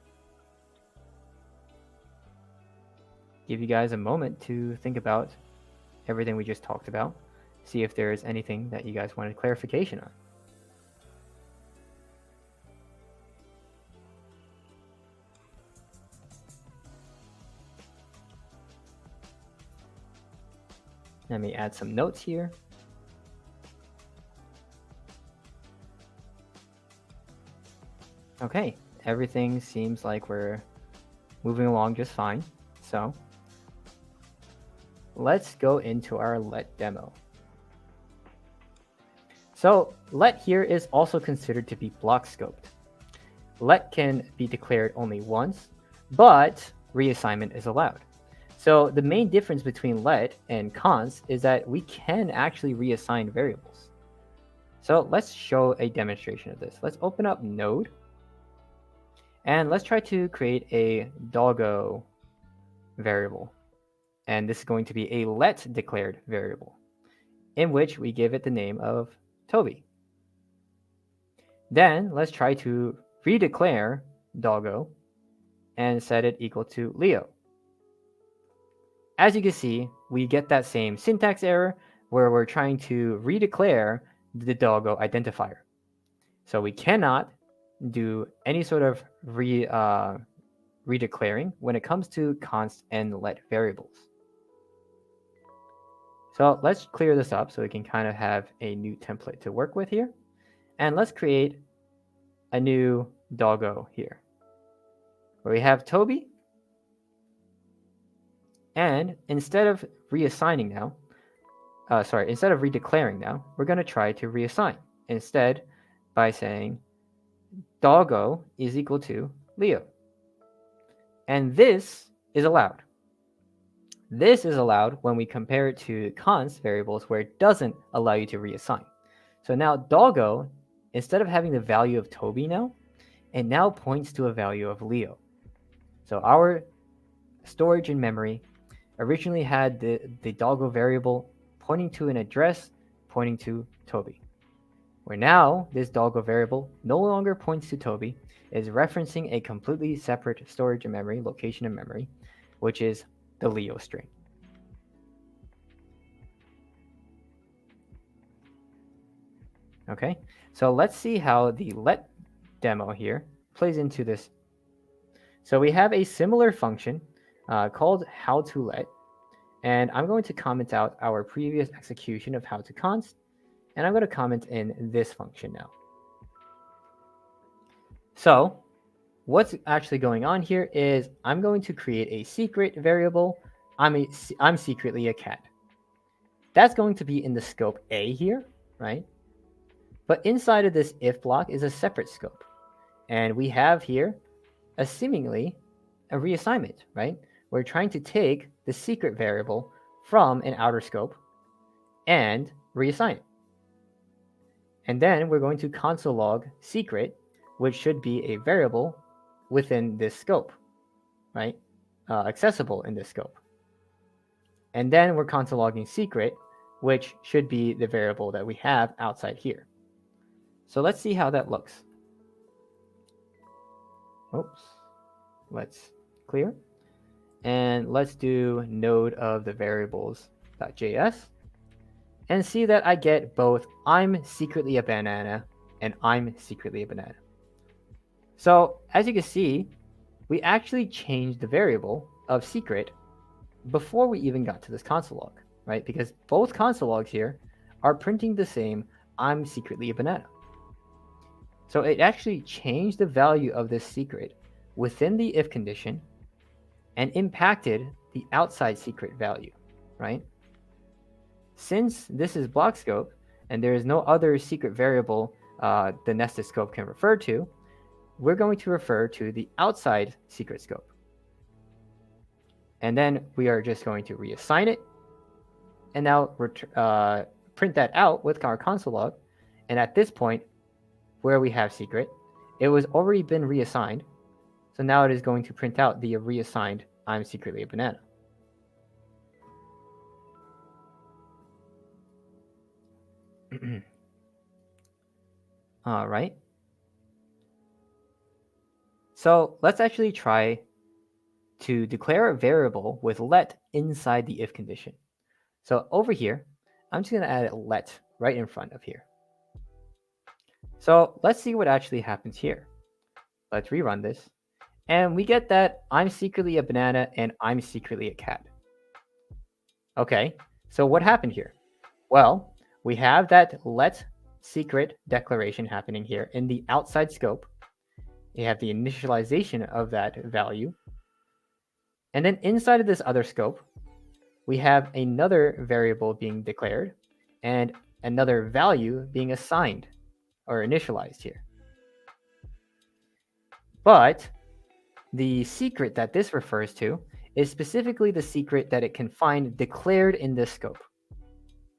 Give you guys a moment to think about everything we just talked about. See if there's anything that you guys wanted clarification on. Let me add some notes here. Okay, everything seems like we're moving along just fine. So let's go into our let demo. So let here is also considered to be block scoped. Let can be declared only once, but reassignment is allowed. So the main difference between let and const is that we can actually reassign variables. So let's show a demonstration of this. Let's open up Node, and let's try to create a doggo variable. And this is going to be a let declared variable, in which we give it the name of Toby. Then let's try to redeclare doggo and set it equal to Leo. As you can see, we get that same syntax error where we're trying to redeclare the doggo identifier. So we cannot do any sort of redeclaring when it comes to const and let variables. So let's clear this up so we can kind of have a new template to work with here. And let's create a new doggo here, where we have Toby. And instead of reassigning now, instead of redeclaring now, we're going to try to reassign instead by saying doggo is equal to Leo. And this is allowed. This is allowed when we compare it to const variables where it doesn't allow you to reassign. So now doggo, instead of having the value of Toby now, it now points to a value of Leo. So our storage in memory originally had the doggo variable pointing to an address pointing to Toby. Where now this doggo variable no longer points to Toby, is referencing a completely separate storage in memory, location in memory, which is the Leo string. Okay, so let's see how the let demo here plays into this. So we have a similar function called how-to-let, and I'm going to comment out our previous execution of how-to-const, and I'm going to comment in this function now. So what's actually going on here is I'm going to create a secret variable. I'm secretly a cat. That's going to be in the scope A here, right? But inside of this if block is a separate scope. And we have here seemingly a reassignment, right? We're trying to take the secret variable from an outer scope and reassign it. And then we're going to console log secret, which should be a variable within this scope, right? Accessible in this scope. And then we're console logging secret, which should be the variable that we have outside here. So let's see how that looks. Oops. Let's clear. And let's do node of the variables.js and see that I get both I'm secretly a banana and I'm secretly a banana. So as you can see, we actually changed the variable of secret before we even got to this console log, right? Because both console logs here are printing the same, I'm secretly a banana. So it actually changed the value of this secret within the if condition and impacted the outside secret value, right? Since this is block scope and there is no other secret variable the nested scope can refer to, we're going to refer to the outside secret scope. And then we are just going to reassign it and now print that out with our console log. And at this point, where we have secret, it was already been reassigned. So now it is going to print out the reassigned I'm secretly a banana. All right. So let's actually try to declare a variable with let inside the if condition. So over here, I'm just going to add let right in front of here. So let's see what actually happens here. Let's rerun this. And we get that I'm secretly a banana and I'm secretly a cat. Okay, so what happened here? Well, we have that let secret declaration happening here in the outside scope. You have the initialization of that value. And then inside of this other scope, we have another variable being declared and another value being assigned or initialized here. But the secret that this refers to is specifically the secret that it can find declared in this scope,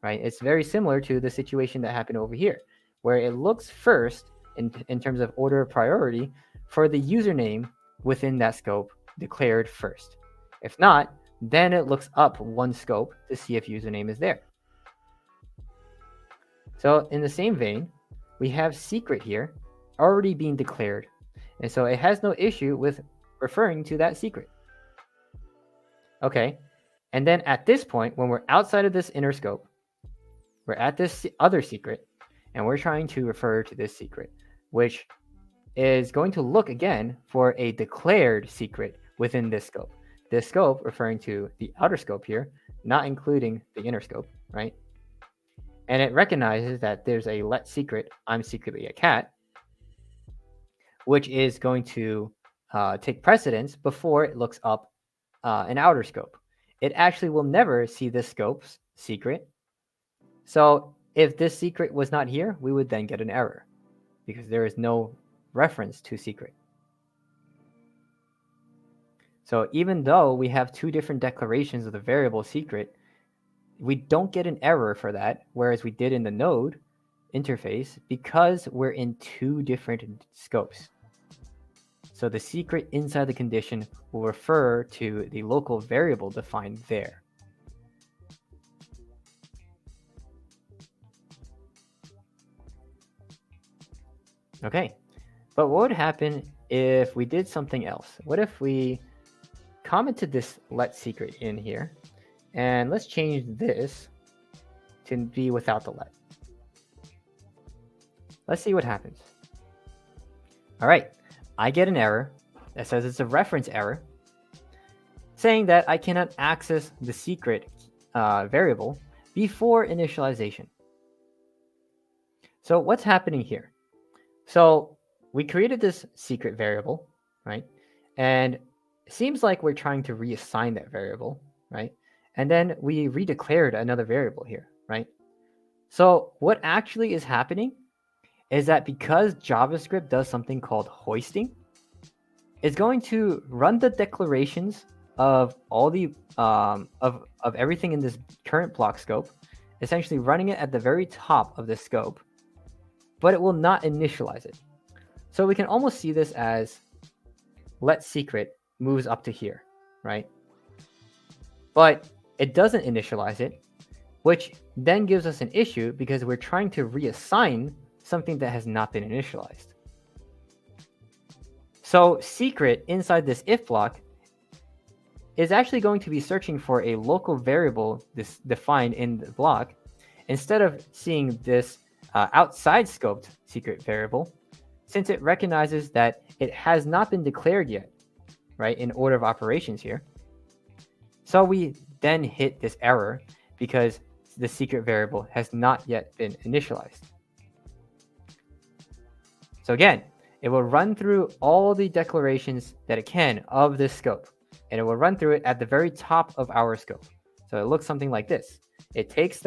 right? It's very similar to the situation that happened over here, where it looks first in terms of order of priority for the username within that scope declared first. If not, then it looks up one scope to see if username is there. So in the same vein, we have secret here already being declared. And so it has no issue with referring to that secret. Okay, and then at this point, when we're outside of this inner scope, we're at this other secret, and we're trying to refer to this secret, which is going to look again for a declared secret within this scope. This scope referring to the outer scope here, not including the inner scope, right? And it recognizes that there's a let secret, I'm secretly a cat, which is going to take precedence before it looks up an outer scope. It actually will never see this scope's secret. So if this secret was not here, we would then get an error because there is no reference to secret. So even though we have two different declarations of the variable secret, we don't get an error for that, whereas we did in the node interface because we're in two different scopes. So the secret inside the condition will refer to the local variable defined there. Okay, but what would happen if we did something else? What if we commented this let secret in here, and let's change this to be without the let. Let's see what happens. All right, I get an error that says it's a reference error, saying that I cannot access the secret variable before initialization. So what's happening here? So we created this secret variable, right? And it seems like we're trying to reassign that variable, right? And then we redeclared another variable here, right? So what actually is happening is that because JavaScript does something called hoisting, it's going to run the declarations of all the of everything in this current block scope, essentially running it at the very top of the scope, but it will not initialize it. So we can almost see this as let secret moves up to here, right? But it doesn't initialize it, which then gives us an issue because we're trying to reassign something that has not been initialized. So secret inside this if block is actually going to be searching for a local variable defined in the block instead of seeing this outside scoped secret variable, since it recognizes that it has not been declared yet, right, in order of operations here. So we then hit this error because the secret variable has not yet been initialized. So again, it will run through all the declarations that it can of this scope, and it will run through it at the very top of our scope. So it looks something like this. It takes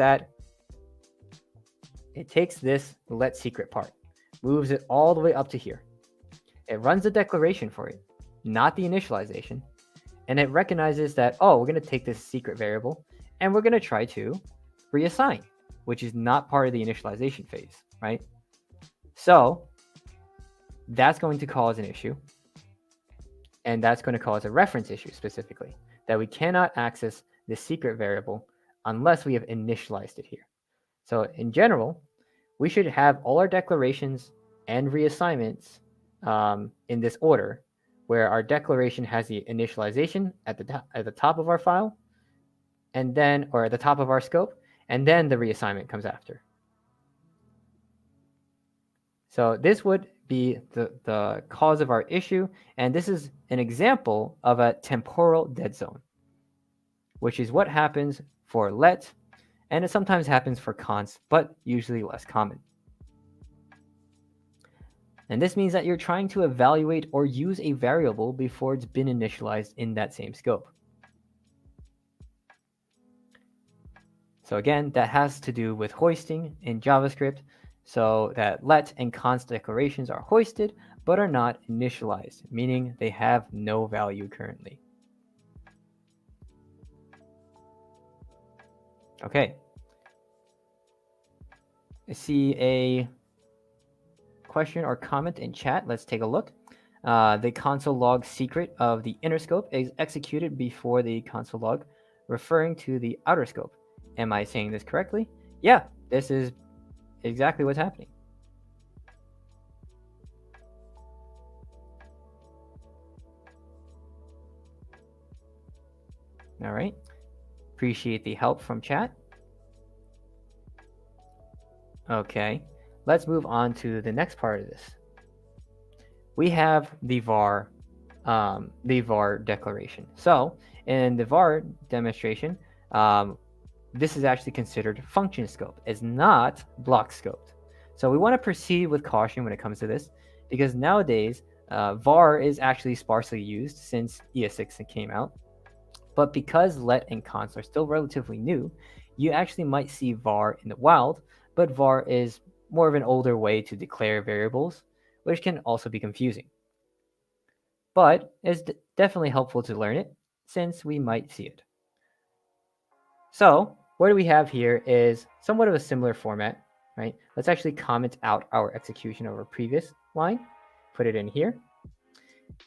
this let secret part, moves it all the way up to here. It runs a declaration for it, not the initialization, and it recognizes that, oh, we're going to take this secret variable and we're going to try to reassign, which is not part of the initialization phase, right? So that's going to cause an issue, and that's going to cause a reference issue specifically, that we cannot access the secret variable unless we have initialized it here. So in general, we should have all our declarations and reassignments in this order, where our declaration has the initialization at the top of our file, and then, or at the top of our scope, and then the reassignment comes after. So this would be the cause of our issue, and this is an example of a temporal dead zone, which is what happens for let, and it sometimes happens for const, but usually less common. And this means that you're trying to evaluate or use a variable before it's been initialized in that same scope. So again, that has to do with hoisting in JavaScript, so that let and const declarations are hoisted but are not initialized, meaning they have no value currently. Okay. I see a question or comment in chat. Let's take a look. The console log secret of the inner scope is executed before the console log, referring to the outer scope. Am I saying this correctly? Yeah, this is exactly what's happening. All right. Appreciate the help from chat. Okay, let's move on to the next part of this. We have the var declaration. So in the var demonstration, this is actually considered function scope. It's not block scoped. So we want to proceed with caution when it comes to this, because nowadays var is actually sparsely used since ES6 came out. But because let and const are still relatively new, you actually might see var in the wild, but var is more of an older way to declare variables, which can also be confusing. But it's definitely helpful to learn it, since we might see it. So what we have here is somewhat of a similar format, right? Let's actually comment out our execution of our previous line, put it in here,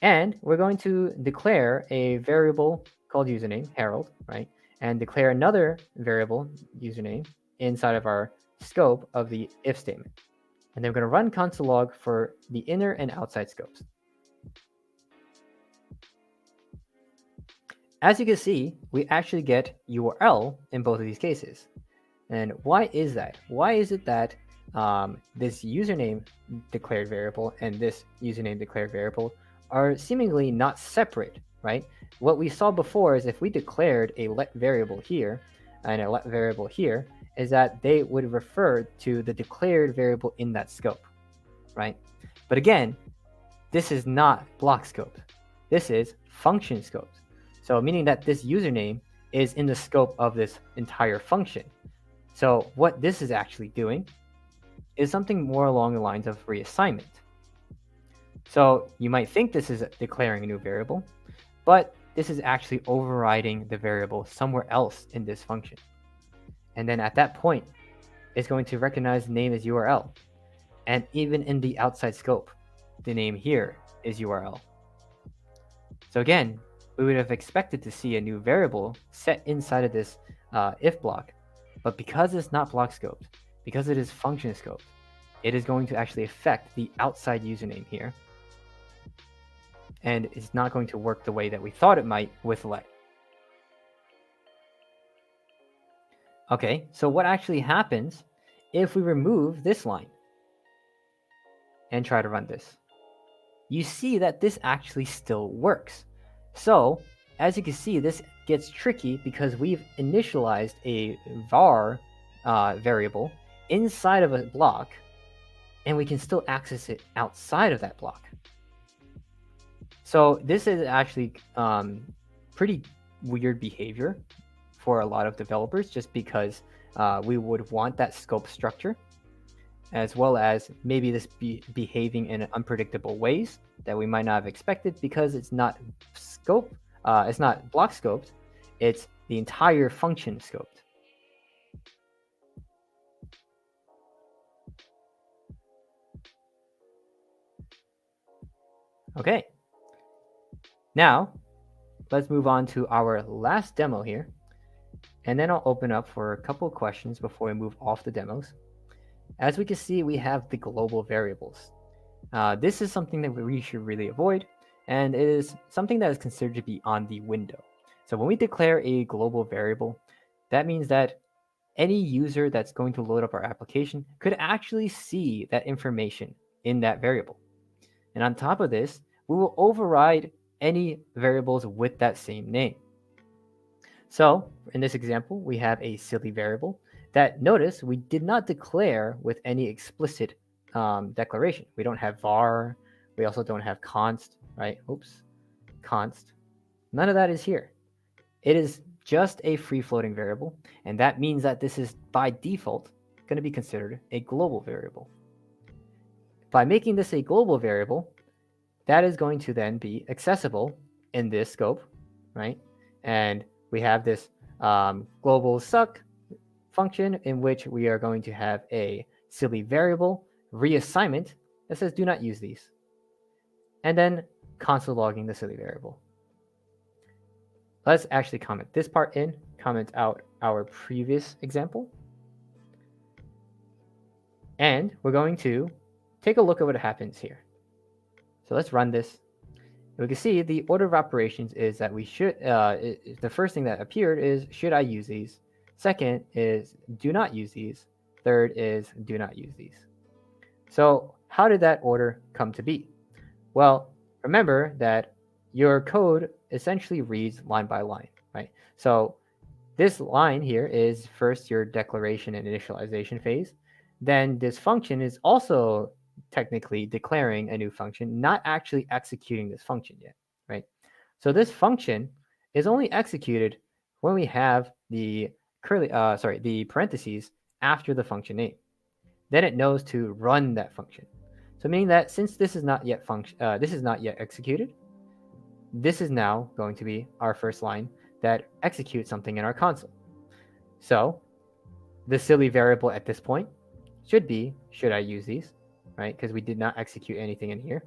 and we're going to declare a variable called username, Harold, right? And declare another variable, username, inside of our scope of the if statement. And then we're going to run console log for the inner and outside scopes. As you can see, we actually get URL in both of these cases. And why is that? Why is it that this username declared variable and this username declared variable are seemingly not separate, right? What we saw before is if we declared a let variable here and a let variable here, is that they would refer to the declared variable in that scope, right? But again, this is not block scoped. This is function scoped. So meaning that this username is in the scope of this entire function. So what this is actually doing is something more along the lines of reassignment. So you might think this is declaring a new variable, but this is actually overriding the variable somewhere else in this function. And then at that point, it's going to recognize the name as URL. And even in the outside scope, the name here is URL. So again, we would have expected to see a new variable set inside of this if block, but because it's not block scoped, because it is function scoped, it is going to actually affect the outside username here. And it's not going to work the way that we thought it might with let. Okay, so what actually happens if we remove this line and try to run this? You see that this actually still works. So as you can see, this gets tricky because we've initialized a var variable inside of a block, and we can still access it outside of that block. So this is actually pretty weird behavior for a lot of developers, just because we would want that scope structure, as well as maybe this behaving in unpredictable ways that we might not have expected, because it's not it's not block scoped, it's the entire function scoped. Okay, now let's move on to our last demo here, and then I'll open up for a couple of questions before we move off the demos. As we can see, we have the global variables. This is something that we should really avoid, and it is something that is considered to be on the window. So when we declare a global variable, that means that any user that's going to load up our application could actually see that information in that variable. And on top of this, we will override any variables with that same name. So in this example, we have a silly variable that, notice, we did not declare with any explicit declaration. We don't have var. We also don't have const, right? Oops, const. None of that is here. It is just a free-floating variable, and that means that this is by default going to be considered a global variable. By making this a global variable, that is going to then be accessible in this scope, right? And we have this global suck function in which we are going to have a silly variable reassignment that says do not use these, and then console logging the silly variable. Let's actually comment this part in, comment out our previous example, and we're going to take a look at what happens here. So let's run this. We can see the order of operations is that we should, the first thing that appeared is should I use these? Second is do not use these. Third is do not use these. So how did that order come to be? Well, remember that your code essentially reads line by line, right? So this line here is first your declaration and initialization phase. Then this function is also technically declaring a new function, not actually executing this function yet, right? So this function is only executed when we have the the parentheses after the function name. Then it knows to run that function. So meaning that since this is not yet executed, this is now going to be our first line that executes something in our console. So the silly variable at this point should be should I use these, right? Because we did not execute anything in here.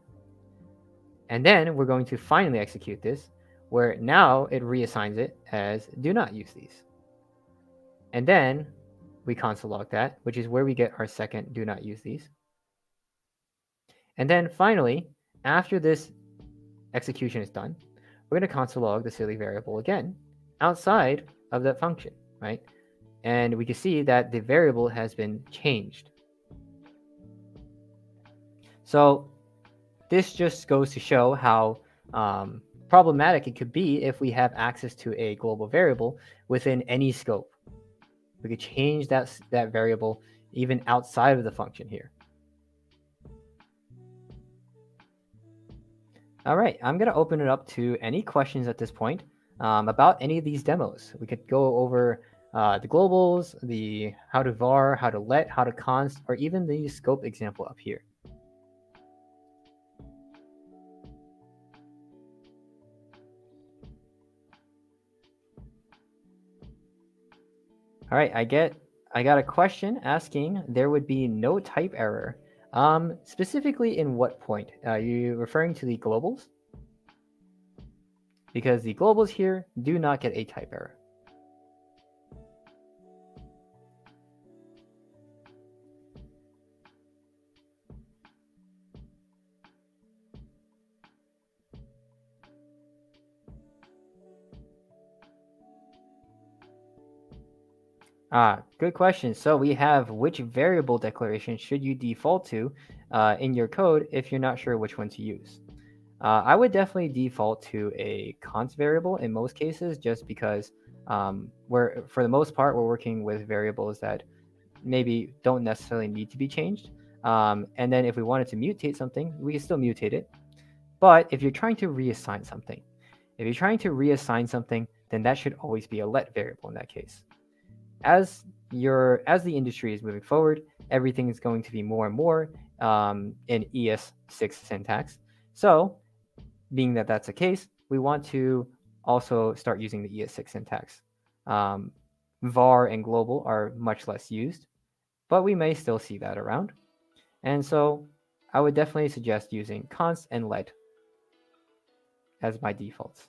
And then we're going to finally execute this, where now it reassigns it as do not use these. And then we console log that, which is where we get our second do not use these. And then finally, after this execution is done, we're going to console log the silly variable again outside of that function, right? And we can see that the variable has been changed. So this just goes to show how problematic it could be if we have access to a global variable within any scope. We could change that variable even outside of the function here. All right, I'm going to open it up to any questions at this point about any of these demos. We could go over the globals, the how to var, how to let, how to const, or even the scope example up here. All right, I got a question asking there would be no type error. Specifically in what point? Are you referring to the globals? Because the globals here do not get a type error. Good question. So we have which variable declaration should you default to in your code if you're not sure which one to use. I would definitely default to a const variable in most cases, just because for the most part, we're working with variables that maybe don't necessarily need to be changed. And then if we wanted to mutate something, we can still mutate it. But if you're trying to reassign something, then that should always be a let variable in that case. As the industry is moving forward, everything is going to be more and more in ES6 syntax. So, being that that's the case, we want to also start using the ES6 syntax. Var and global are much less used, but we may still see that around. And so I would definitely suggest using const and let as my defaults.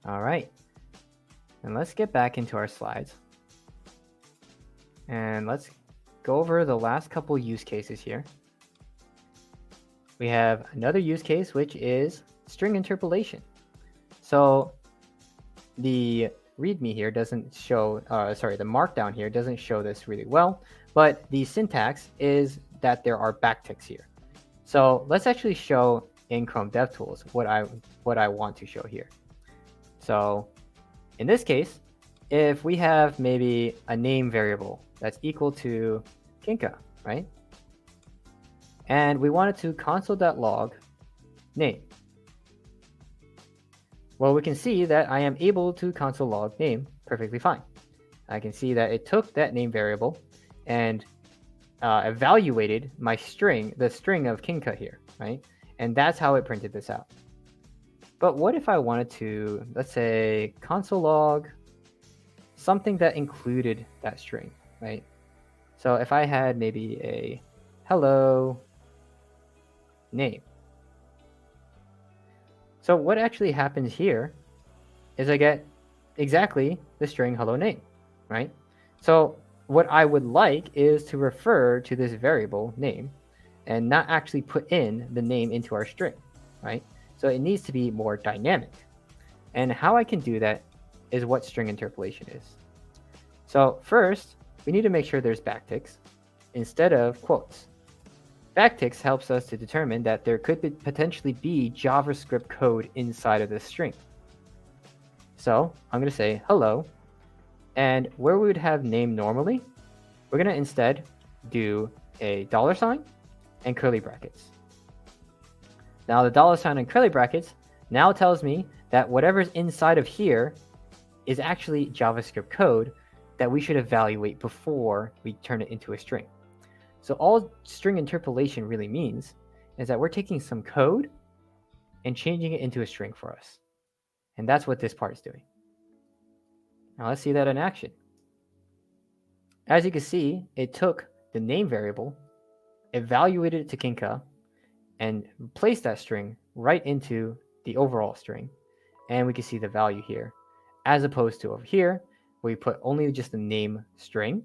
All right, and let's get back into our slides. And let's go over the last couple use cases here. We have another use case, which is string interpolation. So the README here doesn't show, the markdown here doesn't show this really well, but the syntax is that there are backticks here. So let's actually show in Chrome DevTools what I want to show here. So in this case, if we have maybe a name variable that's equal to Kin Ka, right? And we wanted to console.log name. Well, we can see that I am able to console log name perfectly fine. I can see that it took that name variable and evaluated my string, the string of Kin Ka here, right? And that's how it printed this out. But what if I wanted to, let's say, console log something that included that string, right? So if I had maybe a hello name. So what actually happens here is I get exactly the string hello name, right? So what I would like is to refer to this variable name and not actually put in the name into our string, right? So it needs to be more dynamic. And how I can do that is what string interpolation is. So first, we need to make sure there's backticks instead of quotes. Backticks helps us to determine that there could potentially be JavaScript code inside of this string. So I'm going to say hello, and where we would have name normally, we're going to instead do a $sign and curly brackets. Now the $sign and curly brackets now tells me that whatever's inside of here is actually JavaScript code that we should evaluate before we turn it into a string. So all string interpolation really means is that we're taking some code and changing it into a string for us. And that's what this part is doing. Now let's see that in action. As you can see, it took the name variable, evaluated it to Kin Ka, and placed that string right into the overall string. And we can see the value here, as opposed to over here, where we put only just the name string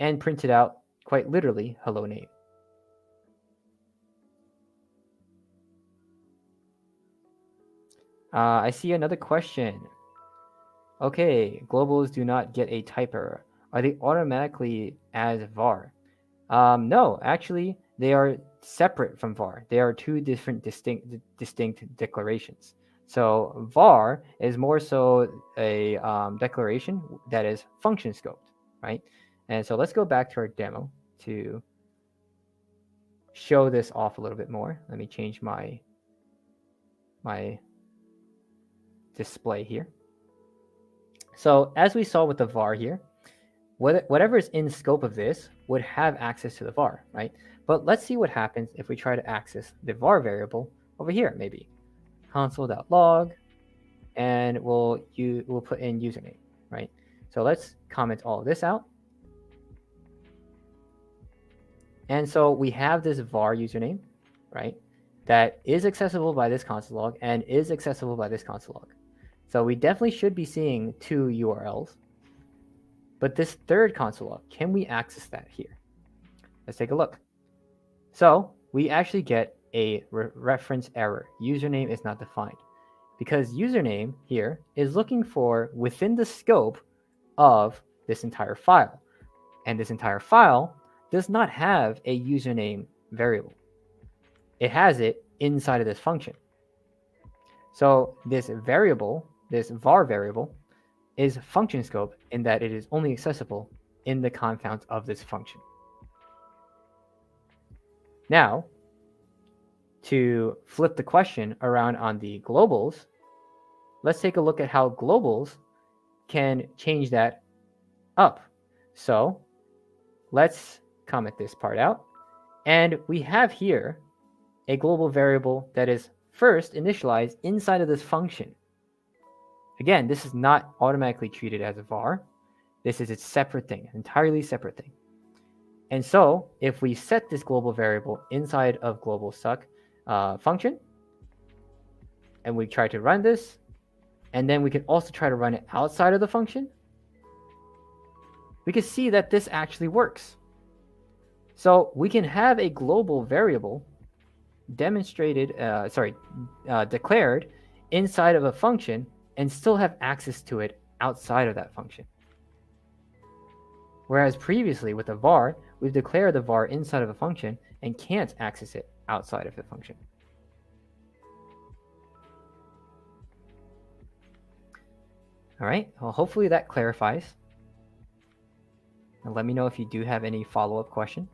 and printed out quite literally hello name. I see another question. Okay, globals do not get a type error. Are they automatically as var? No, actually, they are separate from var. They are two different distinct declarations. So var is more so a declaration that is function scoped, right? And so let's go back to our demo to show this off a little bit more. Let me change my display here. So as we saw with the var here, whatever is in scope of this would have access to the var, right? But let's see what happens if we try to access the var variable over here, maybe console.log, and we'll put in username, right? So let's comment all of this out. And so we have this var username, right? That is accessible by this console log and is accessible by this console log. So we definitely should be seeing two URLs. But this third console log, can we access that here? Let's take a look. So we actually get a reference error. Username is not defined. because username here is looking for within the scope of this entire file. And this entire file does not have a username variable. It has it inside of this function. So this variable, this var variable, is function scope in that it is only accessible in the confounds of this function. Now, to flip the question around on the globals, let's take a look at how globals can change that up. So let's comment this part out. And we have here a global variable that is first initialized inside of this function. Again, this is not automatically treated as a var. This is its separate thing, entirely separate thing. And so if we set this global variable inside of global suck function, and we try to run this, and then we can also try to run it outside of the function, we can see that this actually works. So we can have a global variable declared inside of a function and still have access to it outside of that function. Whereas previously with a var, we've declared the var inside of a function and can't access it outside of the function. All right, well, hopefully that clarifies. And let me know if you do have any follow-up question.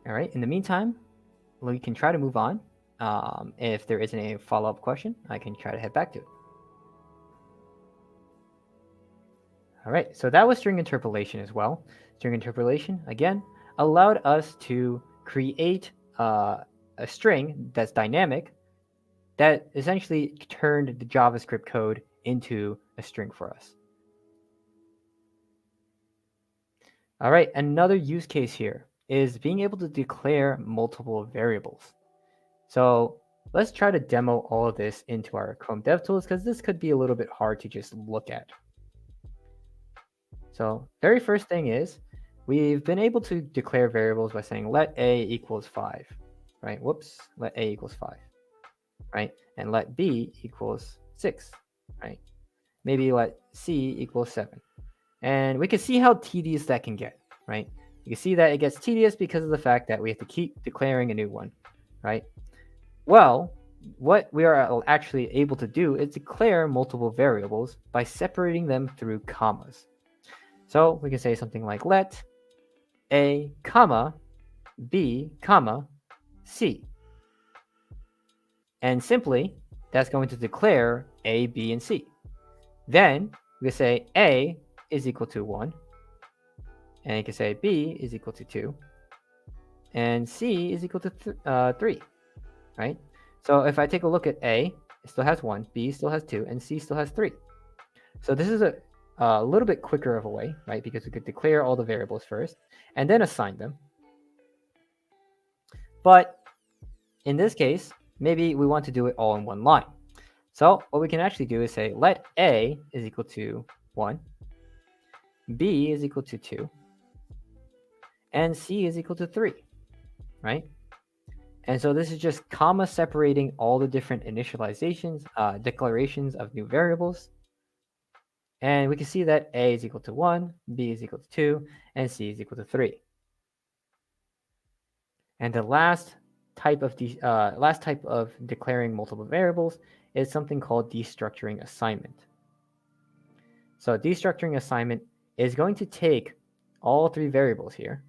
All right, in the meantime, we can try to move on. If there isn't a follow-up question, I can try to head back to it. All right, so that was string interpolation as well. String interpolation, again, allowed us to create a string that's dynamic that essentially turned the JavaScript code into a string for us. All right, another use case here is being able to declare multiple variables. So let's try to demo all of this into our Chrome DevTools because this could be a little bit hard to just look at. So very first thing is we've been able to declare variables by saying let a equals 5, right? Whoops, let a equals 5, right? And let b equals 6, right? Maybe let c equals 7. And we can see how tedious that can get, right? You can see that it gets tedious because of the fact that we have to keep declaring a new one, right? Well, what we are actually able to do is declare multiple variables by separating them through commas. So we can say something like let a, comma, b, comma, c. And simply, that's going to declare a, b, and c. Then we can say a is equal to 1. And you can say b is equal to 2. And c is equal to 3, right? So if I take a look at a, it still has 1, b still has 2, and c still has 3. So this is a little bit quicker of a way, right? Because we could declare all the variables first and then assign them. But in this case, maybe we want to do it all in one line. So what we can actually do is say let a is equal to 1, b is equal to 2, and c is equal to 3, right? And so this is just comma separating all the different initializations, declarations of new variables. And we can see that a is equal to 1, b is equal to 2, and c is equal to 3. And the last type of declaring multiple variables is something called destructuring assignment. So destructuring assignment is going to take all 3 variables here.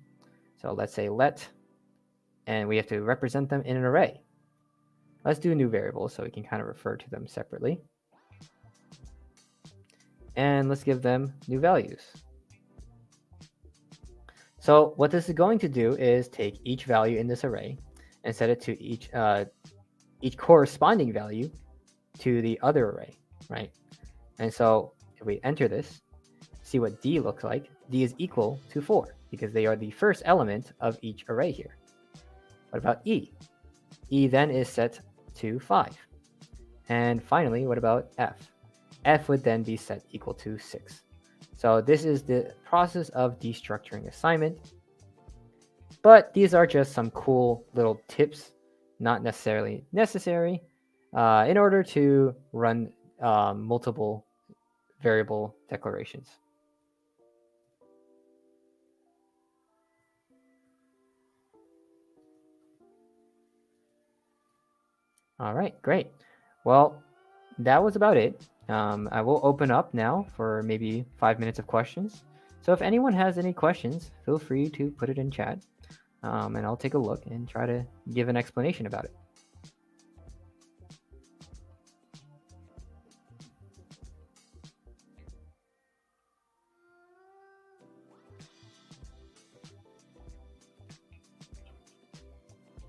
So let's say let, and we have to represent them in an array. Let's do a new variable so we can kind of refer to them separately. And let's give them new values. So what this is going to do is take each value in this array and set it to each corresponding value to the other array, right? And so if we enter this, see what D looks like. D is equal to 4 because they are the first element of each array here. What about E? E then is set to 5. And finally, what about F? F would then be set equal to 6. So this is the process of destructuring assignment. But these are just some cool little tips, not necessarily necessary, in order to run multiple variable declarations. All right, great. Well, that was about it. I will open up now for maybe 5 minutes of questions. So if anyone has any questions, feel free to put it in chat, and I'll take a look and try to give an explanation about it.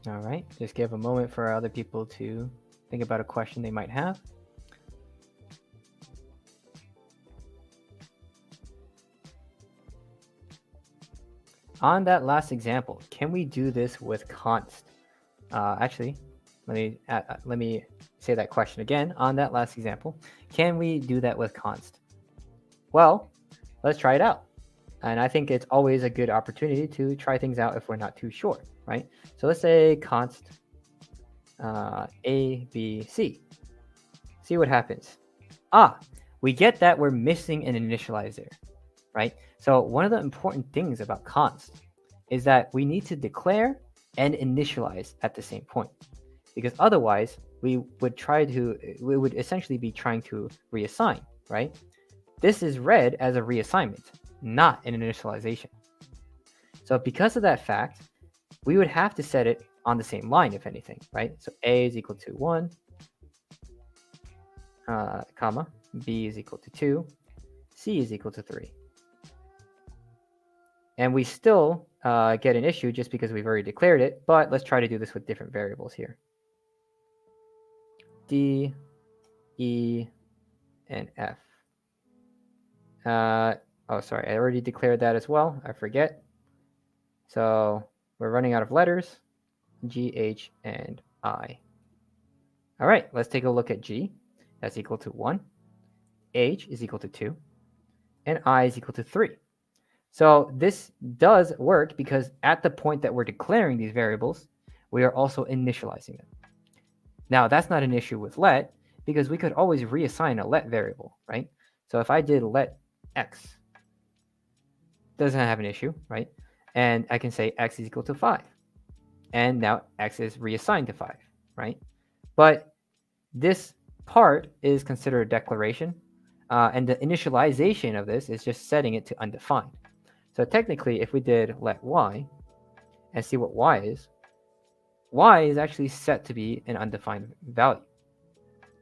All right, just give a moment for other people to think about a question they might have. On that last example, can we do this with const? Actually, let me say that question again. On that last example, can we do that with const? Well, let's try it out. And I think it's always a good opportunity to try things out if we're not too sure, right? So let's say const A, B, C. See what happens. We get that we're missing an initializer, right? So one of the important things about const is that we need to declare and initialize at the same point, because otherwise we would essentially be trying to reassign, right? This is read as a reassignment, not an initialization. So because of that fact, we would have to set it on the same line, if anything, right? So A is equal to 1, comma, B is equal to 2, C is equal to 3. And we still get an issue just because we've already declared it, but let's try to do this with different variables here. D, E, and F. Oh, sorry, I already declared that as well. I forget. So we're running out of letters, G, H, and I. All right, let's take a look at G. That's equal to 1. H is equal to 2. And I is equal to 3. So this does work because at the point that we're declaring these variables, we are also initializing them. Now, that's not an issue with let, because we could always reassign a let variable, right? So if I did let x, doesn't have an issue, right? And I can say x is equal to 5. And now x is reassigned to 5, right? But this part is considered a declaration, and the initialization of this is just setting it to undefined. So technically, if we did let y and see what y is actually set to be an undefined value.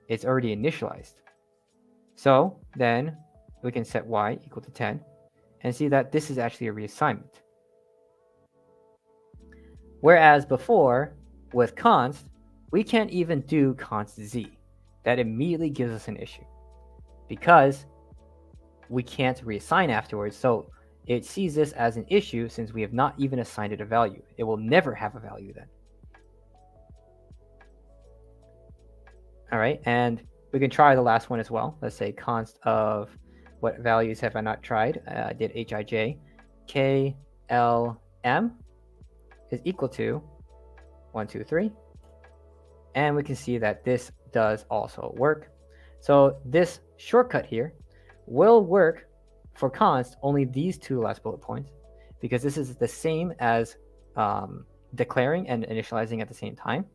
It's already initialized. So then we can set y equal to 10 and see that this is actually a reassignment. Whereas before, with const, we can't even do const z. That immediately gives us an issue because we can't reassign afterwards. So it sees this as an issue since we have not even assigned it a value. It will never have a value then. All right, and we can try the last one as well. Let's say const of what values have I not tried? I did hij. KLM is equal to 1, 2, 3. And we can see that this does also work. So this shortcut here will work for const only these two last bullet points, because this is the same as declaring and initializing at the same time.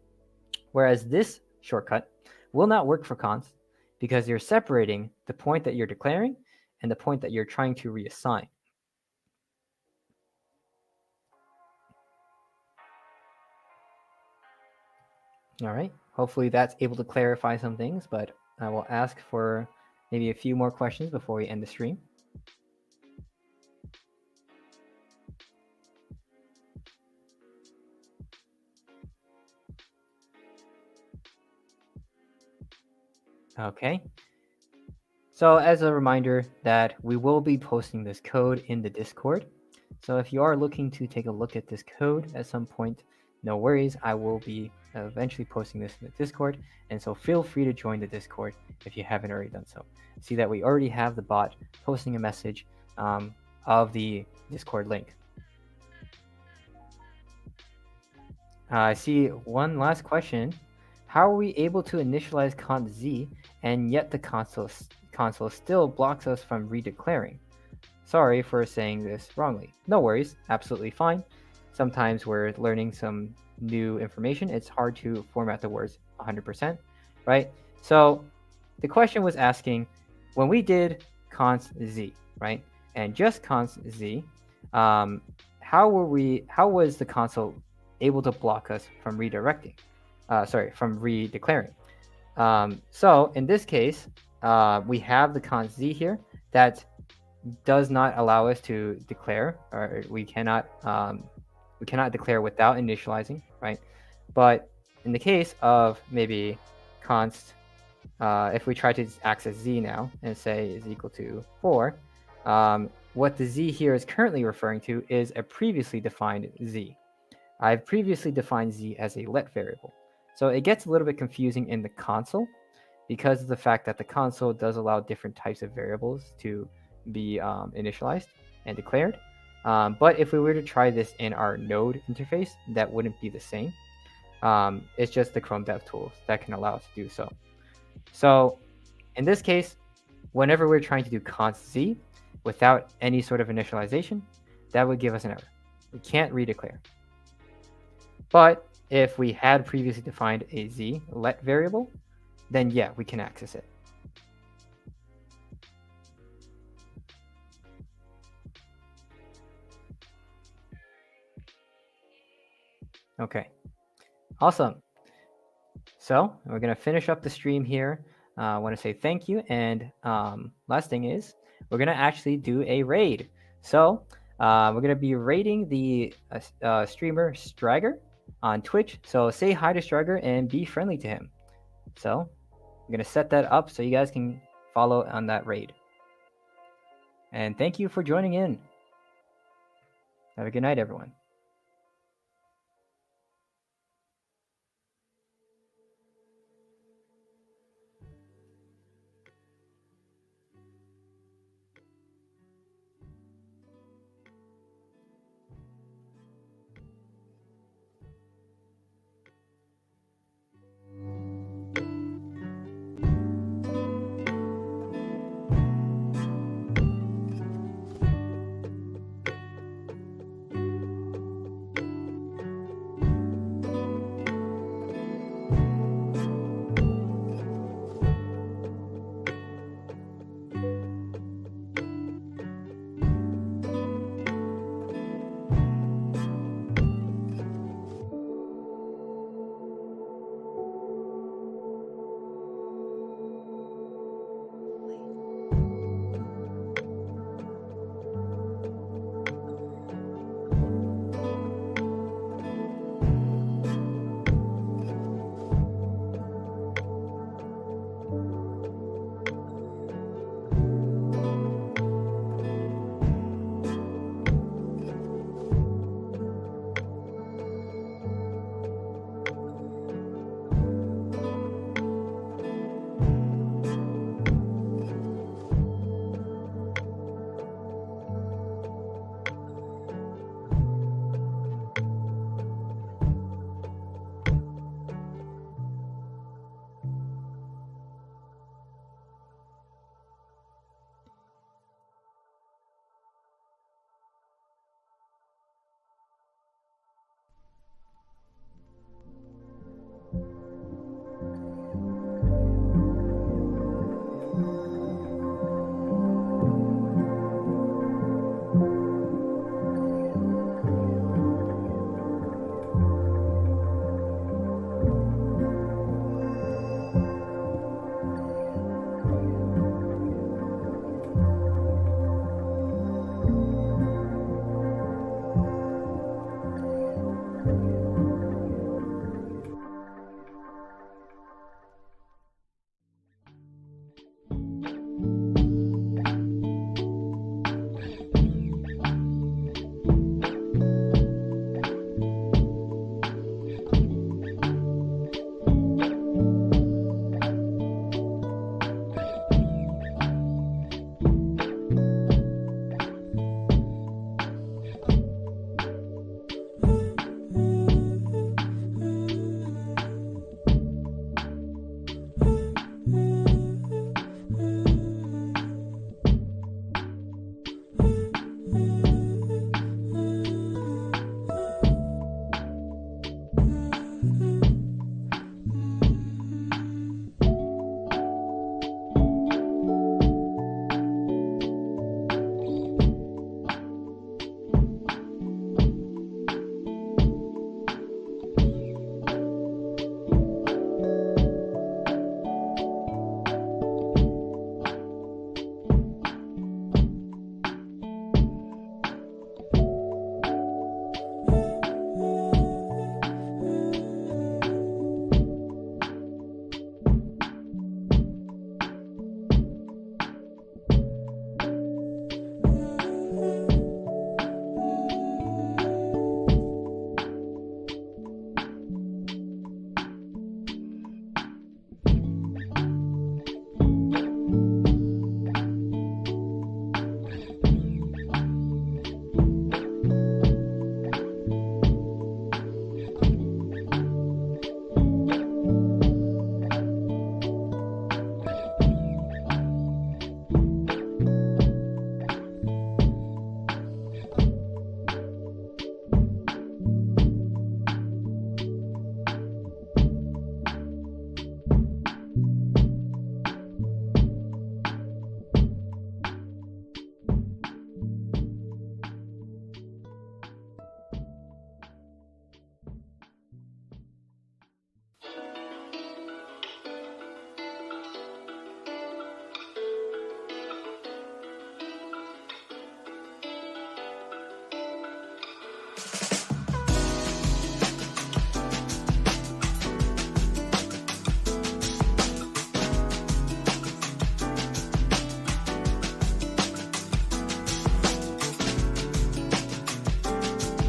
Whereas this shortcut will not work for const because you're separating the point that you're declaring and the point that you're trying to reassign. All right, hopefully that's able to clarify some things, but I will ask for maybe a few more questions before we end the stream. Okay. So as a reminder that we will be posting this code in the Discord. So if you are looking to take a look at this code at some point, no worries, I will be eventually posting this in the Discord. And so feel free to join the Discord if you haven't already done so. See that we already have the bot posting a message of the Discord link. I see one last question. How are we able to initialize const z and yet the console still blocks us from redeclaring? Sorry for saying this wrongly. No worries, absolutely fine. Sometimes we're learning some new information. It's hard to format the words 100%, right? So the question was asking, when we did const z, right, and just const z, how was the console able to block us from redirecting? From redeclaring. So in this case, we have the const z here that does not allow us to declare, or we cannot declare without initializing, right? But in the case of maybe const, if we try to access z now and say is equal to 4, what the z here is currently referring to is a previously defined z. I've previously defined z as a let variable. So it gets a little bit confusing in the console because of the fact that the console does allow different types of variables to be initialized and declared. But if we were to try this in our node interface, that wouldn't be the same. It's just the Chrome Dev tools that can allow us to do so. So in this case, whenever we're trying to do const z without any sort of initialization, that would give us an error. We can't redeclare. But if we had previously defined a z let variable, then yeah, we can access it. Okay, awesome. So we're going to finish up the stream here. I want to say thank you. And last thing is, we're going to actually do a raid. So we're going to be raiding the streamer Strager on Twitch. So say hi to Strager and be friendly to him. So I'm going to set that up so you guys can follow on that raid. And thank you for joining in. Have a good night, everyone.